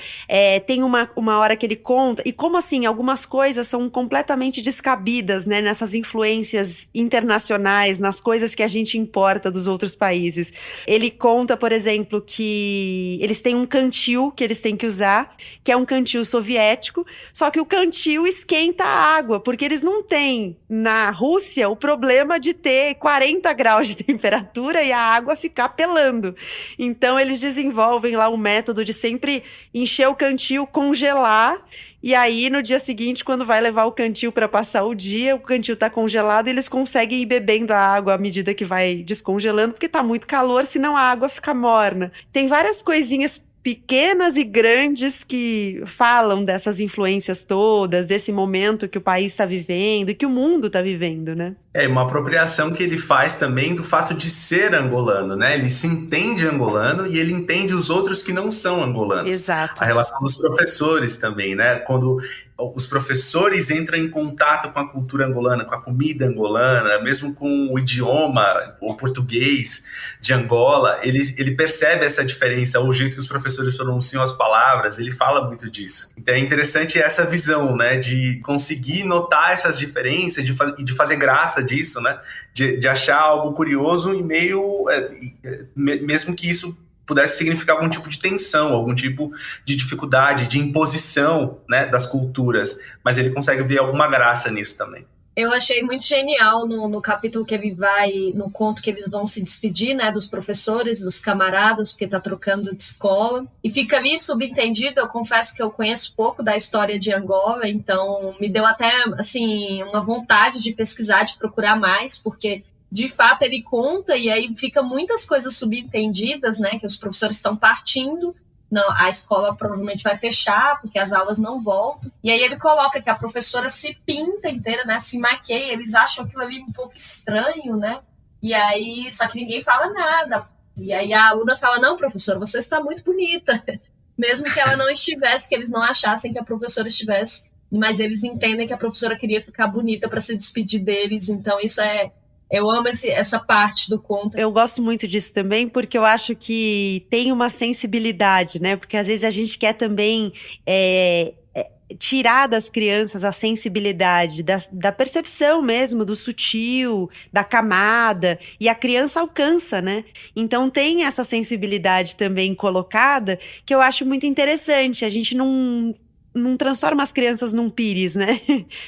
tem uma hora que ele conta, e como assim, algumas coisas são completamente descabidas, né, nessas influências internacionais, nas coisas que a gente importa dos outros países. Ele conta, por exemplo, que eles têm um cantil que eles têm que usar, que é um cantil soviético, só que o cantil esquenta a água, porque eles não têm, na Rússia, o problema de ter 40 graus de temperatura e a água ficar pelando. Então, eles desenvolvem lá o método de sempre encher o cantil, congelar E aí, no dia seguinte, quando vai levar o cantil para passar o dia, o cantil tá congelado e eles conseguem ir bebendo a água à medida que vai descongelando, porque tá muito calor, senão a água fica morna. Tem várias coisinhas pequenas e grandes que falam dessas influências todas, desse momento que o país está vivendo e que o mundo está vivendo, né? É uma apropriação que ele faz também do fato de ser angolano, né? Ele se entende angolano e ele entende os outros que não são angolanos. Exato. A relação dos professores também, né? Quando os professores entram em contato com a cultura angolana, com a comida angolana, mesmo com o idioma, o português de Angola, ele percebe essa diferença, o jeito que os professores pronunciam as palavras, ele fala muito disso. Então é interessante essa visão, né? De conseguir notar essas diferenças e de fazer graça disso, né? De achar algo curioso e meio... mesmo que isso pudesse significar algum tipo de tensão, algum tipo de dificuldade, de imposição, né, das culturas. Mas ele consegue ver alguma graça nisso também. Eu achei muito genial no capítulo que ele vai, no conto que eles vão se despedir, né, dos professores, dos camaradas, porque tá trocando de escola. E fica ali subentendido, eu confesso que eu conheço pouco da história de Angola, então me deu até, assim, uma vontade de pesquisar, de procurar mais, porque de fato ele conta e aí fica muitas coisas subentendidas, né, que os professores estão partindo. Não, a escola provavelmente vai fechar, porque as aulas não voltam. E aí ele coloca que a professora se pinta inteira, né? Se maqueia. Eles acham aquilo ali um pouco estranho, né? E aí, só que ninguém fala nada. E aí a aluna fala, não, professora, você está muito bonita. Mesmo que ela não estivesse, que eles não achassem que a professora estivesse. Mas eles entendem que a professora queria ficar bonita para se despedir deles. Então isso é... Eu amo essa parte do conto. Eu gosto muito disso também, porque eu acho que tem uma sensibilidade, né? Porque às vezes a gente quer também tirar das crianças a sensibilidade, da percepção mesmo, do sutil, da camada, e a criança alcança, né? Então tem essa sensibilidade também colocada, que eu acho muito interessante. A gente não transforma as crianças num pires, né?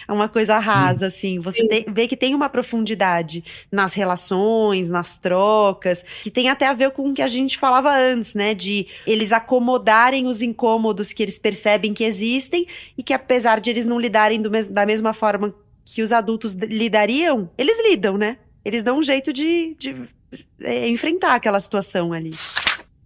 É uma coisa rasa, assim. Você vê que tem uma profundidade nas relações, nas trocas, que tem até a ver com o que a gente falava antes, né? De eles acomodarem os incômodos que eles percebem que existem e que, apesar de eles não lidarem da mesma forma que os adultos lidariam, eles lidam, né? Eles dão um jeito de enfrentar aquela situação ali.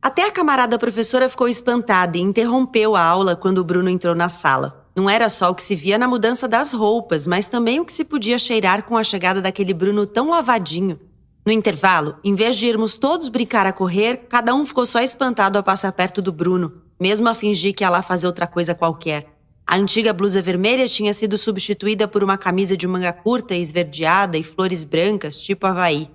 Até a camarada professora ficou espantada e interrompeu a aula quando o Bruno entrou na sala. Não era só o que se via na mudança das roupas, mas também o que se podia cheirar com a chegada daquele Bruno tão lavadinho. No intervalo, em vez de irmos todos brincar a correr, cada um ficou só espantado ao passar perto do Bruno, mesmo a fingir que ia lá fazer outra coisa qualquer. A antiga blusa vermelha tinha sido substituída por uma camisa de manga curta, esverdeada e flores brancas, tipo Havaí.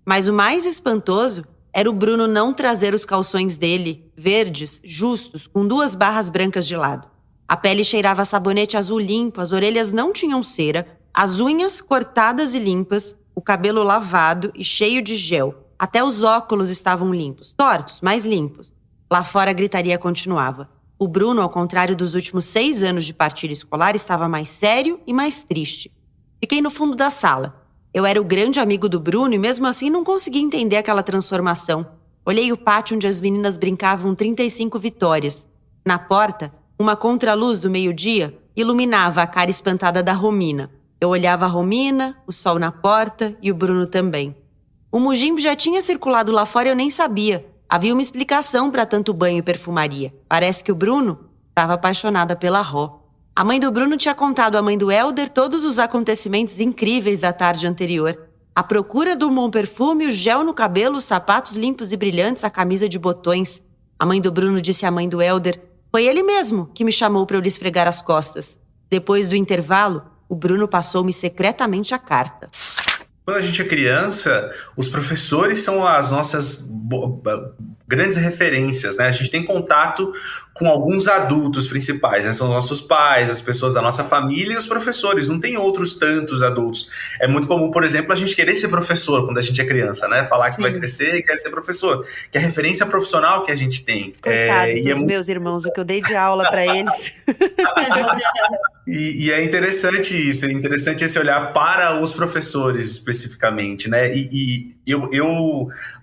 Mas o mais espantoso era o Bruno não trazer os calções dele, verdes, justos, com 2 barras brancas de lado. A pele cheirava a sabonete azul limpo, as orelhas não tinham cera, as unhas cortadas e limpas, o cabelo lavado e cheio de gel. Até os óculos estavam limpos, tortos, mas limpos. Lá fora a gritaria continuava. O Bruno, ao contrário dos últimos 6 anos de partilha escolar, estava mais sério e mais triste. Fiquei no fundo da sala. Eu era o grande amigo do Bruno e mesmo assim não conseguia entender aquela transformação. Olhei o pátio onde as meninas brincavam 35 vitórias. Na porta, uma contraluz do meio-dia iluminava a cara espantada da Romina. Eu olhava a Romina, o sol na porta e o Bruno também. O Mujimbo já tinha circulado lá fora e eu nem sabia. Havia uma explicação para tanto banho e perfumaria. Parece que o Bruno estava apaixonado pela Ró. A mãe do Bruno tinha contado à mãe do Hélder todos os acontecimentos incríveis da tarde anterior. A procura do bom perfume, o gel no cabelo, os sapatos limpos e brilhantes, a camisa de botões. A mãe do Bruno disse à mãe do Hélder, foi ele mesmo que me chamou para eu lhe esfregar as costas. Depois do intervalo, o Bruno passou-me secretamente a carta. Quando a gente é criança, os professores são as nossas grandes referências, né? A gente tem contato com alguns adultos principais, né? São nossos pais, as pessoas da nossa família e os professores, não tem outros tantos adultos. É muito comum, por exemplo, a gente querer ser professor quando a gente é criança, né? Falar que vai crescer e quer ser professor, que é a referência profissional que a gente tem. Coitados dos meus irmãos, o que eu dei de aula para eles. E é interessante isso, é interessante esse olhar para os professores especificamente, né? E eu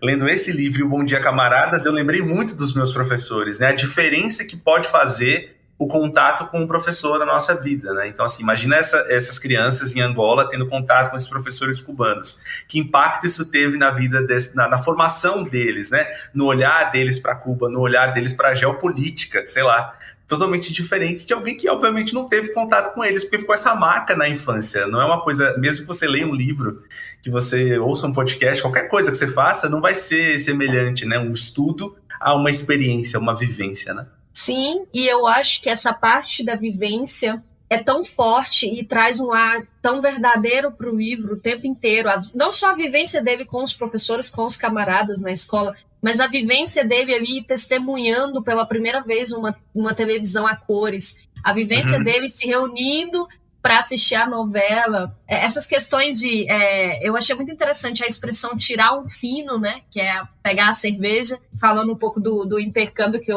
lendo esse livro, O Bom Dia Camaradas, eu lembrei muito dos meus professores, né? A diferença que pode fazer o contato com o professor na nossa vida, né? Então, assim, imagina essas crianças em Angola tendo contato com esses professores cubanos. Que impacto isso teve na vida, na formação deles, né? No olhar deles para Cuba, no olhar deles para a geopolítica, sei lá. Totalmente diferente de alguém que, obviamente, não teve contato com eles, porque ficou essa marca na infância. Não é uma coisa, mesmo que você leia um livro, que você ouça um podcast, qualquer coisa que você faça, não vai ser semelhante, né? Um estudo a uma experiência, uma vivência, né? Sim, e eu acho que essa parte da vivência é tão forte e traz um ar tão verdadeiro para o livro o tempo inteiro. Não só a vivência dele com os professores, com os camaradas na escola, mas a vivência dele ali testemunhando pela primeira vez uma televisão a cores. A vivência dele se reunindo para assistir a novela. Essas questões de... eu achei muito interessante a expressão tirar um fino, né? Que é pegar a cerveja. Falando um pouco do intercâmbio que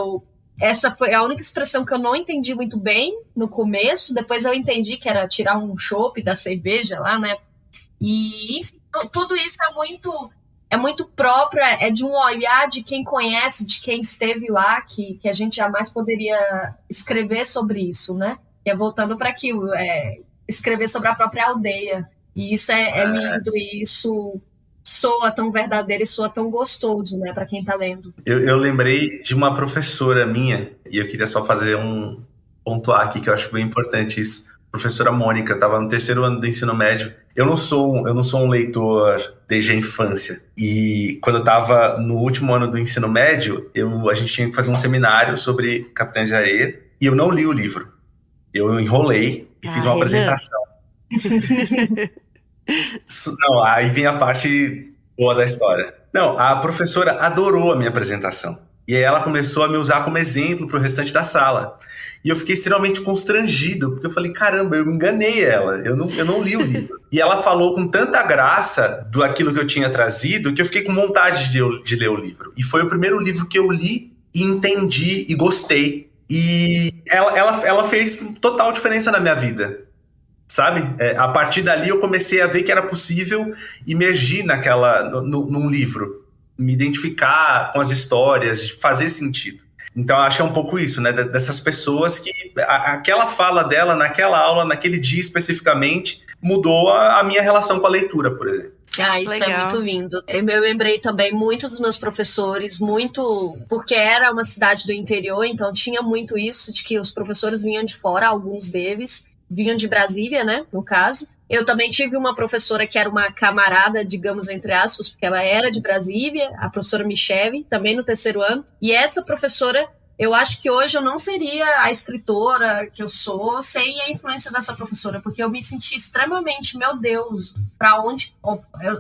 essa foi a única expressão que eu não entendi muito bem no começo. Depois eu entendi que era tirar um chopp da cerveja lá, né? E, enfim, tudo isso é muito próprio, é de um olhar de quem conhece, de quem esteve lá, que a gente jamais poderia escrever sobre isso, né? Que é voltando para aquilo, escrever sobre a própria aldeia. E isso é lindo, e isso soa tão verdadeiro e soa tão gostoso, né, para quem está lendo. Eu lembrei de uma professora minha, e eu queria só fazer pontuar aqui, que eu acho bem importante isso. Professora Mônica, estava no 3º ano do ensino médio. Eu não sou um leitor desde a infância. E quando eu estava no último ano do ensino médio, a gente tinha que fazer um seminário sobre Capitães de Areia, e eu não li o livro. Eu enrolei e fiz uma apresentação. Não, aí vem a parte boa da história. Não, a professora adorou a minha apresentação. E aí ela começou a me usar como exemplo para o restante da sala. E eu fiquei extremamente constrangido, porque eu falei, caramba, eu enganei ela, eu não li o livro. E ela falou com tanta graça daquilo que eu tinha trazido, que eu fiquei com vontade de ler o livro. E foi o primeiro livro que eu li e entendi e gostei. E ela fez total diferença na minha vida, sabe? A partir dali eu comecei a ver que era possível imergir num livro, me identificar com as histórias, fazer sentido. Então, acho que é um pouco isso, né? Dessas pessoas que aquela fala dela, naquela aula, naquele dia especificamente, mudou a minha relação com a leitura, por exemplo. Isso legal. É muito lindo. Eu lembrei também muito dos meus professores, porque era uma cidade do interior, então tinha muito isso, de que os professores vinham de fora, alguns deles vinham de Brasília, né, no caso. Eu também tive uma professora que era uma camarada, digamos, entre aspas, porque ela era de Brasília, a professora Michele, também no 3º ano. E essa professora, eu acho que hoje eu não seria a escritora que eu sou sem a influência dessa professora, porque eu me senti extremamente, meu Deus,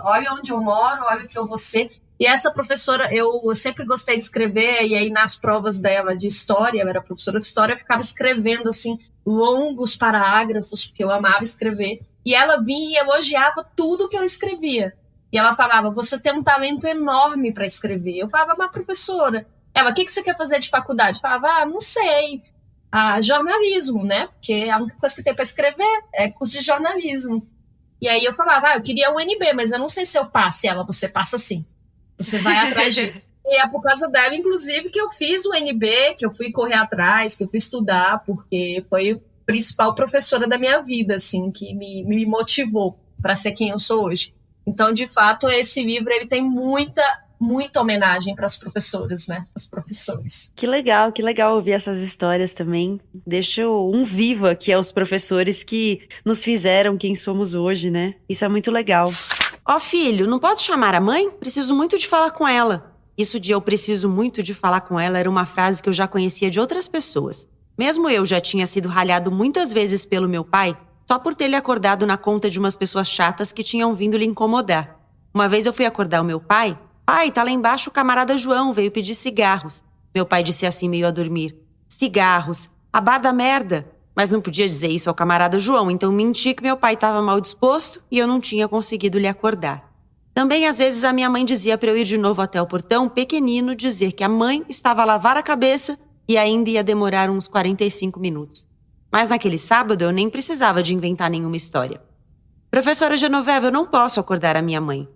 olha onde eu moro, olha o que eu vou ser. E essa professora, eu sempre gostei de escrever, e aí nas provas dela de história, ela era professora de história, eu ficava escrevendo, assim, longos parágrafos, porque eu amava escrever. E ela vinha e elogiava tudo que eu escrevia. E ela falava, você tem um talento enorme para escrever. Eu falava, mas professora, ela, o que você quer fazer de faculdade? Eu falava, não sei, jornalismo, né? Porque a única coisa que tem para escrever é curso de jornalismo. E aí eu falava, eu queria o UNB, mas eu não sei se eu passo. E ela, você passa sim. Você vai atrás disso. E é por causa dela, inclusive, que eu fiz o UNB, que eu fui correr atrás, que eu fui estudar, porque foi a principal professora da minha vida, assim, que me motivou para ser quem eu sou hoje. Então, de fato, esse livro ele tem muita homenagem para as professoras, né? Os professores. Que legal ouvir essas histórias também. Deixa um vivo aqui aos professores que nos fizeram quem somos hoje, né? Isso é muito legal. Ó, filho, não pode chamar a mãe? Preciso muito de falar com ela. Isso de eu preciso muito de falar com ela era uma frase que eu já conhecia de outras pessoas. Mesmo eu já tinha sido ralhado muitas vezes pelo meu pai, só por ter lhe acordado na conta de umas pessoas chatas que tinham vindo lhe incomodar. Uma vez eu fui acordar o meu pai. Pai, tá lá embaixo o camarada João, veio pedir cigarros. Meu pai disse assim meio a dormir. Cigarros, abá da merda. Mas não podia dizer isso ao camarada João, então menti que meu pai estava mal disposto e eu não tinha conseguido lhe acordar. Também, às vezes, a minha mãe dizia para eu ir de novo até o portão, pequenino, dizer que a mãe estava a lavar a cabeça e ainda ia demorar uns 45 minutos. Mas naquele sábado eu nem precisava de inventar nenhuma história. Professora Genoveva, eu não posso acordar a minha mãe.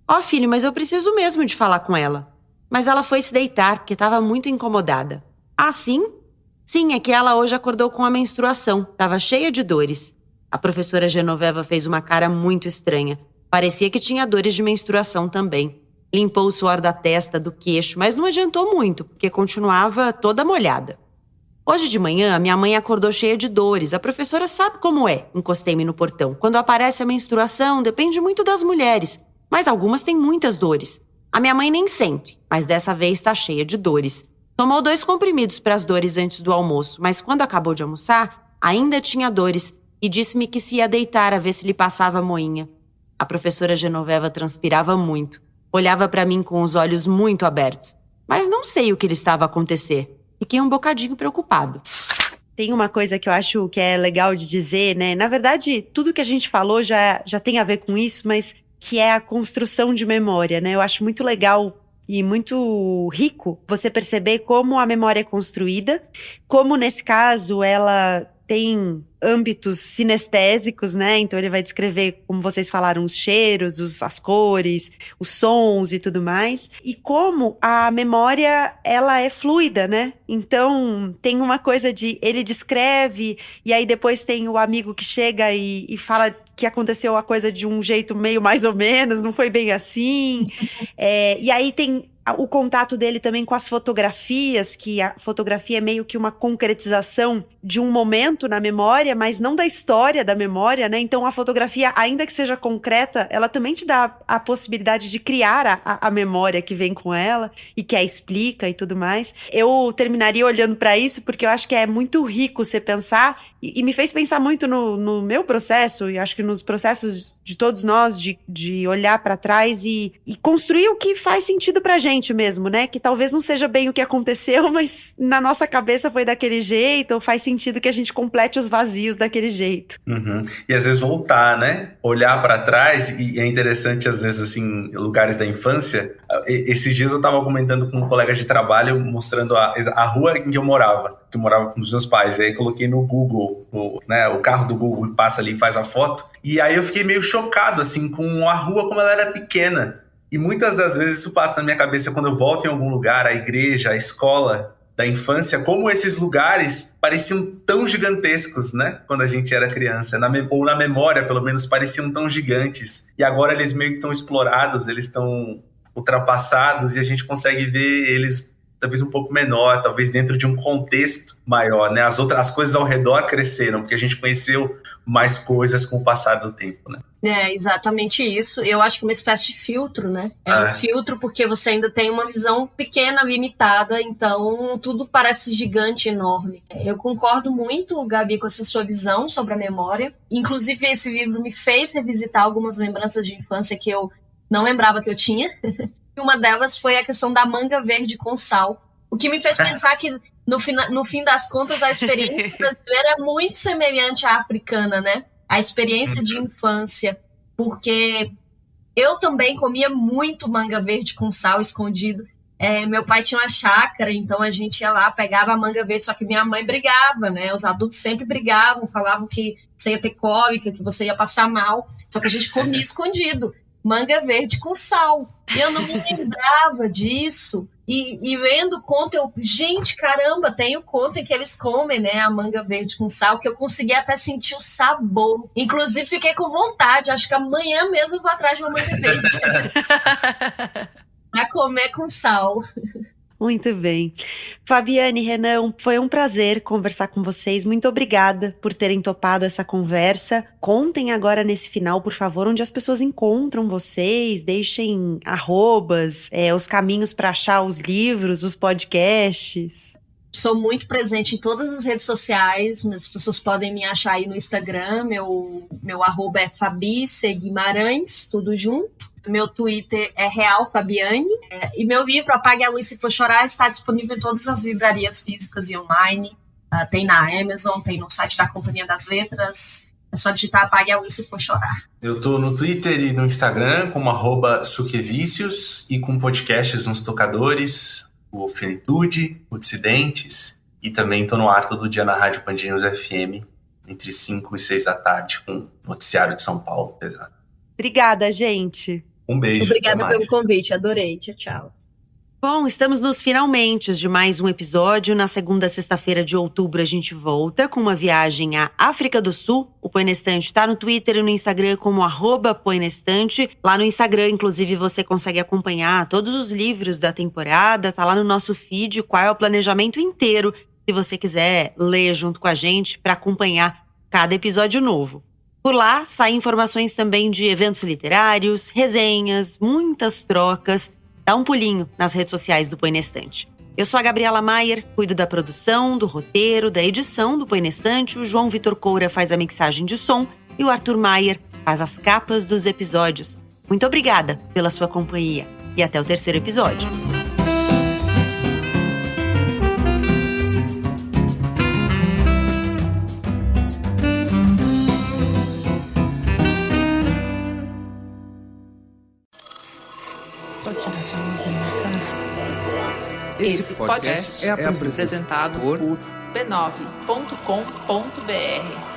Ó, filho, mas eu preciso mesmo de falar com ela. Mas ela foi se deitar porque estava muito incomodada. Ah, sim? Sim, é que ela hoje acordou com a menstruação. Tava cheia de dores. A professora Genoveva fez uma cara muito estranha. Parecia que tinha dores de menstruação também. Limpou o suor da testa, do queixo, mas não adiantou muito, porque continuava toda molhada. Hoje de manhã, a minha mãe acordou cheia de dores. A professora sabe como é, encostei-me no portão. Quando aparece a menstruação, depende muito das mulheres, mas algumas têm muitas dores. A minha mãe nem sempre, mas dessa vez está cheia de dores. Tomou 2 comprimidos para as dores antes do almoço, mas quando acabou de almoçar, ainda tinha dores e disse-me que se ia deitar a ver se lhe passava a moinha. A professora Genoveva transpirava muito. Olhava para mim com os olhos muito abertos, mas não sei o que lhe estava a acontecer. Fiquei um bocadinho preocupado. Tem uma coisa que eu acho que é legal de dizer, né? Na verdade, tudo que a gente falou já tem a ver com isso, mas que é a construção de memória, né? Eu acho muito legal e muito rico você perceber como a memória é construída, como nesse caso ela tem âmbitos sinestésicos, né? Então ele vai descrever, como vocês falaram, os cheiros, as cores, os sons e tudo mais. E como a memória, ela é fluida, né? Então tem uma coisa de ele descreve e aí depois tem o amigo que chega e fala que aconteceu a coisa de um jeito meio mais ou menos, não foi bem assim. E aí tem o contato dele também com as fotografias, que a fotografia é meio que uma concretização de um momento na memória, mas não da história da memória, né? Então a fotografia, ainda que seja concreta, ela também te dá a possibilidade de criar a memória que vem com ela e que a explica e tudo mais. Eu terminaria olhando para isso porque eu acho que é muito rico você pensar e me fez pensar muito no meu processo e acho que nos processos de todos nós de olhar para trás e construir o que faz sentido pra gente mesmo, né? Que talvez não seja bem o que aconteceu, mas na nossa cabeça foi daquele jeito, ou faz sentido que a gente complete os vazios daquele jeito. Uhum. E às vezes voltar, né? Olhar para trás, e é interessante às vezes assim, lugares da infância. Esses dias eu tava comentando com um colega de trabalho, mostrando a rua em que eu morava com os meus pais. Aí coloquei no Google, o carro do Google passa ali e faz a foto. E aí eu fiquei meio chocado, assim, com a rua como ela era pequena. E muitas das vezes isso passa na minha cabeça quando eu volto em algum lugar, a igreja, a escola da infância, como esses lugares pareciam tão gigantescos, né? Quando a gente era criança. Ou na memória, pelo menos, pareciam tão gigantes. E agora eles meio que estão explorados, eles estão ultrapassados e a gente consegue ver eles talvez um pouco menor, talvez dentro de um contexto maior, né? As coisas ao redor cresceram, porque a gente conheceu mais coisas com o passar do tempo, né? É exatamente isso. Eu acho que uma espécie de filtro, né? Um filtro porque você ainda tem uma visão pequena, limitada, então tudo parece gigante, enorme. Eu concordo muito, Gabi, com essa sua visão sobre a memória. Inclusive, esse livro me fez revisitar algumas lembranças de infância que eu não lembrava que eu tinha. Uma delas foi a questão da manga verde com sal, o que me fez pensar que, no fim das contas, a experiência brasileira é muito semelhante à africana, né? A experiência de infância, porque eu também comia muito manga verde com sal escondido. Meu pai tinha uma chácara, então a gente ia lá, pegava a manga verde, só que minha mãe brigava, né? Os adultos sempre brigavam, falavam que você ia ter cólica, que você ia passar mal, só que a gente comia escondido. Manga verde com sal. E eu não me lembrava disso. E lendo o conto, gente, caramba, tem o conto em que eles comem, né, a manga verde com sal, que eu consegui até sentir o sabor. Inclusive, fiquei com vontade. Acho que amanhã mesmo eu vou atrás de uma manga verde. Pra comer com sal. Muito bem. Fabiane, Renan, foi um prazer conversar com vocês. Muito obrigada por terem topado essa conversa. Contem agora nesse final, por favor, onde as pessoas encontram vocês, deixem arrobas, os caminhos para achar os livros, os podcasts. Sou muito presente em todas as redes sociais, as pessoas podem me achar aí no Instagram, meu arroba é Fabi C. Guimarães, tudo junto. Meu Twitter é Real Fabiane. E meu livro, Apague a Luz Se For Chorar, está disponível em todas as livrarias físicas e online. Tem na Amazon, tem no site da Companhia das Letras. É só digitar Apague a Luz Se For Chorar. Eu tô no Twitter e no Instagram como @suquevicios e com podcasts nos tocadores, o Finitude, o Dissidentes, e também tô no ar todo dia na Rádio Pandinhos FM, entre 5 e 6 da tarde, com o Noticiário de São Paulo. Exato. Obrigada, gente. Um beijo. Obrigada pelo convite, adorei. Tchau, tchau. Bom, estamos nos finalmente de mais um episódio. Na segunda sexta-feira de outubro a gente volta com uma viagem à África do Sul. O Põe na Estante tá no Twitter e no Instagram como @põenestante. Lá no Instagram, inclusive, você consegue acompanhar todos os livros da temporada. Tá lá no nosso feed qual é o planejamento inteiro, se você quiser ler junto com a gente para acompanhar cada episódio novo. Por lá, saem informações também de eventos literários, resenhas, muitas trocas. Dá um pulinho nas redes sociais do Põe na Estante. Eu sou a Gabriela Maier, cuido da produção, do roteiro, da edição do Põe na Estante. O João Vitor Coura faz a mixagem de som e o Arthur Maier faz as capas dos episódios. Muito obrigada pela sua companhia e até o terceiro episódio. Esse podcast é apresentado por b9.com.br.